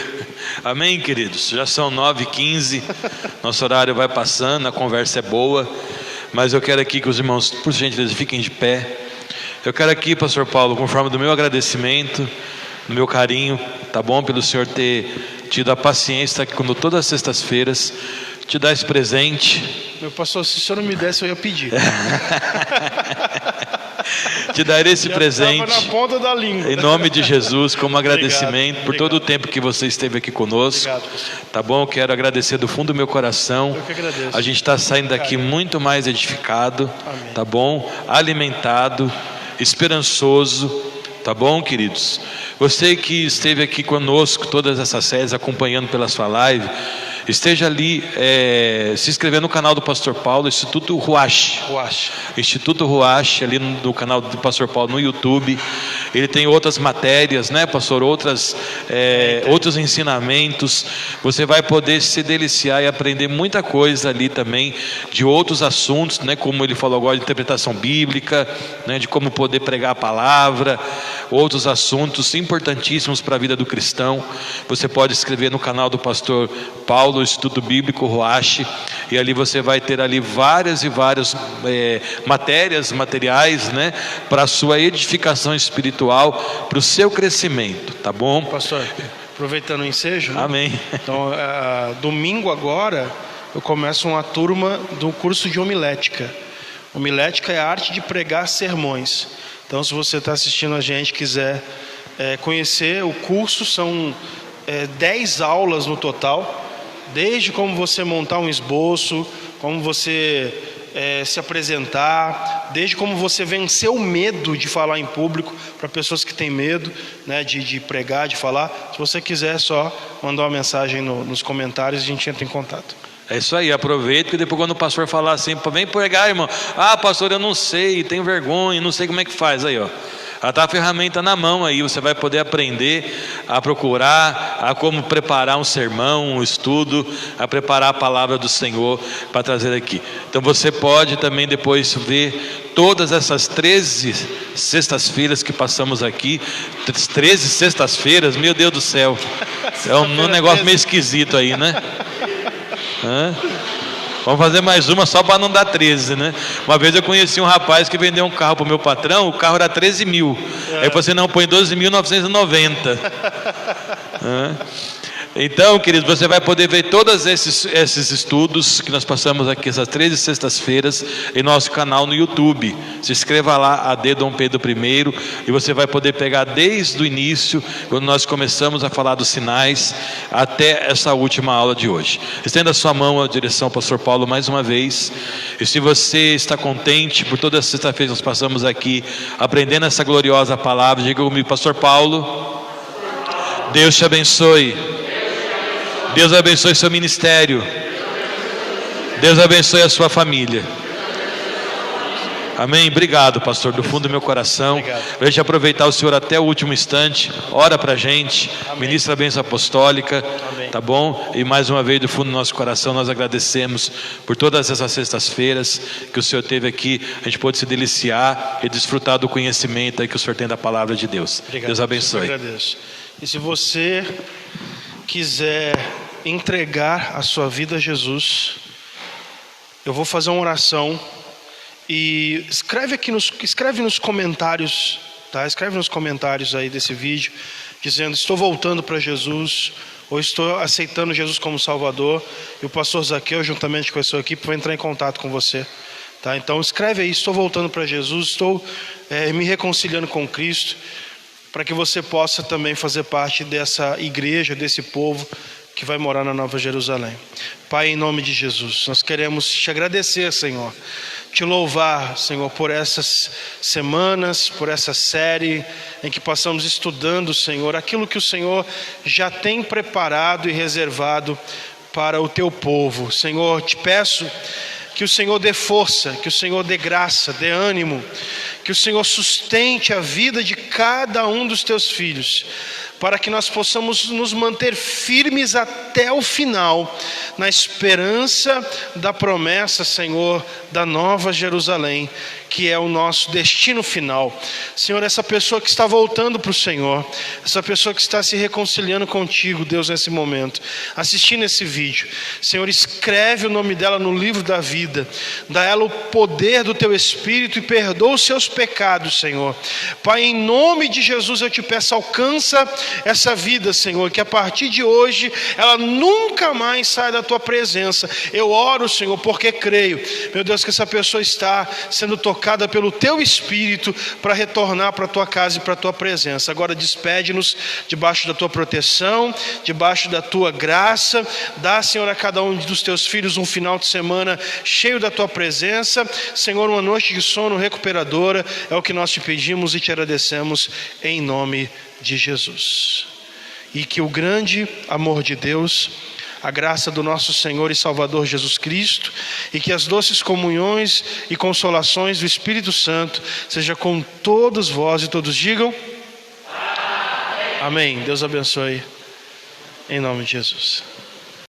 Amém, queridos? Já são 9h15, nosso horário vai passando, a conversa é boa, mas eu quero aqui que os irmãos, por gentileza, fiquem de pé. Eu quero aqui, pastor Paulo, conforme do meu agradecimento, do meu carinho, tá bom? Pelo senhor ter tido a paciência de estar aqui conosco todas as sextas-feiras, te dar esse presente. Meu pastor, se o senhor não me desse, eu ia pedir. Te dar esse presente na ponta da língua. em nome de Jesus, como agradecimento Obrigado. por todo o tempo que você esteve aqui conosco. Obrigado, pastor. Tá bom? Quero agradecer do fundo do meu coração. Eu que agradeço. A gente está saindo daqui muito mais edificado, Amém. tá bom? Alimentado, esperançoso, tá bom, queridos? Você que esteve aqui conosco todas essas séries, acompanhando pela sua live, esteja ali se inscrevendo no canal do Pastor Paulo, Instituto Ruach. Instituto Ruach, ali no canal do Pastor Paulo no YouTube. Ele tem outras matérias, né, pastor? Outros ensinamentos. Você vai poder se deliciar e aprender muita coisa ali também, de outros assuntos, né? Como ele falou agora, de interpretação bíblica, né? De como poder pregar a palavra, outros assuntos importantíssimos para a vida do cristão. Você pode escrever no canal do Pastor Paulo, Instituto Bíblico Ruach, e ali você vai ter ali várias materiais, né, para a sua edificação espiritual, para o seu crescimento, tá bom? Pastor, aproveitando o ensejo, né? Amém. Então, domingo agora, eu começo uma turma do curso de homilética. Homilética é a arte de pregar sermões. Então, se você está assistindo a gente, quiser conhecer o curso, são 10 aulas no total, desde como você montar um esboço, como você se apresentar, desde como você vencer o medo de falar em público, para pessoas que têm medo, né, de pregar, de falar. Se você quiser, só mandar uma mensagem nos comentários e a gente entra em contato. É isso aí, aproveita, que depois quando o pastor falar assim, vem pregar, irmão. Ah, pastor, eu não sei, tenho vergonha, não sei como é que faz. Aí, ó, está a ferramenta na mão aí, você vai poder aprender a procurar, a como preparar um sermão, um estudo, a preparar a palavra do Senhor para trazer aqui. Então você pode também depois ver todas essas 13 sextas-feiras que passamos aqui, 13 sextas-feiras, meu Deus do céu, é um negócio meio esquisito aí, né? Vamos fazer mais uma só para não dar 13, né? Uma vez eu conheci um rapaz que vendeu um carro para o meu patrão, o carro era 13 mil. Aí você não põe 12.990. Então, queridos, você vai poder ver todos esses estudos que nós passamos aqui essas 13 sextas-feiras em nosso canal no YouTube. Se inscreva lá, AD Dom Pedro I, e você vai poder pegar desde o início, quando nós começamos a falar dos sinais, até essa última aula de hoje. Estenda a sua mão à direção ao pastor Paulo mais uma vez. E se você está contente por toda a sexta-feira que nós passamos aqui aprendendo essa gloriosa palavra, diga comigo: pastor Paulo, Deus te abençoe. Deus abençoe seu ministério. Deus abençoe a sua família. Amém. Obrigado, pastor, do fundo do meu coração. Obrigado. A gente aproveitar o senhor até o último instante. Ora pra gente. Amém. Ministra a bênção apostólica. Amém. Tá bom? E mais uma vez, do fundo do nosso coração, nós agradecemos por todas essas sextas-feiras que o senhor teve aqui. A gente pôde se deliciar e desfrutar do conhecimento aí que o senhor tem da palavra de Deus. Obrigado. Deus abençoe. Eu agradeço. E se você quiser entregar a sua vida a Jesus, eu vou fazer uma oração e escreve nos comentários, tá? Escreve nos comentários aí desse vídeo, dizendo: estou voltando para Jesus, ou estou aceitando Jesus como Salvador, e o pastor Zaqueu, juntamente com a sua equipe, vai entrar em contato com você, tá? Então escreve aí: estou voltando para Jesus, estou me reconciliando com Cristo, para que você possa também fazer parte dessa igreja, desse povo que vai morar na Nova Jerusalém. Pai, em nome de Jesus, nós queremos te agradecer, Senhor, te louvar, Senhor, por essas semanas, por essa série em que passamos estudando, Senhor, aquilo que o Senhor já tem preparado e reservado para o teu povo. Senhor, te peço que o Senhor dê força, que o Senhor dê graça, dê ânimo, que o Senhor sustente a vida de cada um dos teus filhos, para que nós possamos nos manter firmes até o final, na esperança da promessa, Senhor, da Nova Jerusalém, que é o nosso destino final. Senhor, essa pessoa que está voltando para o Senhor, essa pessoa que está se reconciliando contigo, Deus, nesse momento, assistindo esse vídeo, Senhor, escreve o nome dela no livro da vida, dá a ela o poder do teu Espírito e perdoa os seus pecados, Senhor. Pai, em nome de Jesus eu te peço, alcança essa vida, Senhor, que a partir de hoje ela nunca mais saia da tua presença. Eu oro, Senhor, porque creio, meu Deus, que essa pessoa está sendo tocada pelo teu Espírito para retornar para a tua casa e para a tua presença. Agora despede-nos debaixo da tua proteção, debaixo da tua graça. Dá, Senhor, a cada um dos teus filhos um final de semana cheio da tua presença, Senhor, uma noite de sono recuperadora. É o que nós te pedimos e te agradecemos em nome de Jesus. E que o grande amor de Deus, a graça do nosso Senhor e Salvador Jesus Cristo, e que as doces comunhões e consolações do Espírito Santo seja com todos vós, e todos digam amém. Deus abençoe em nome de Jesus.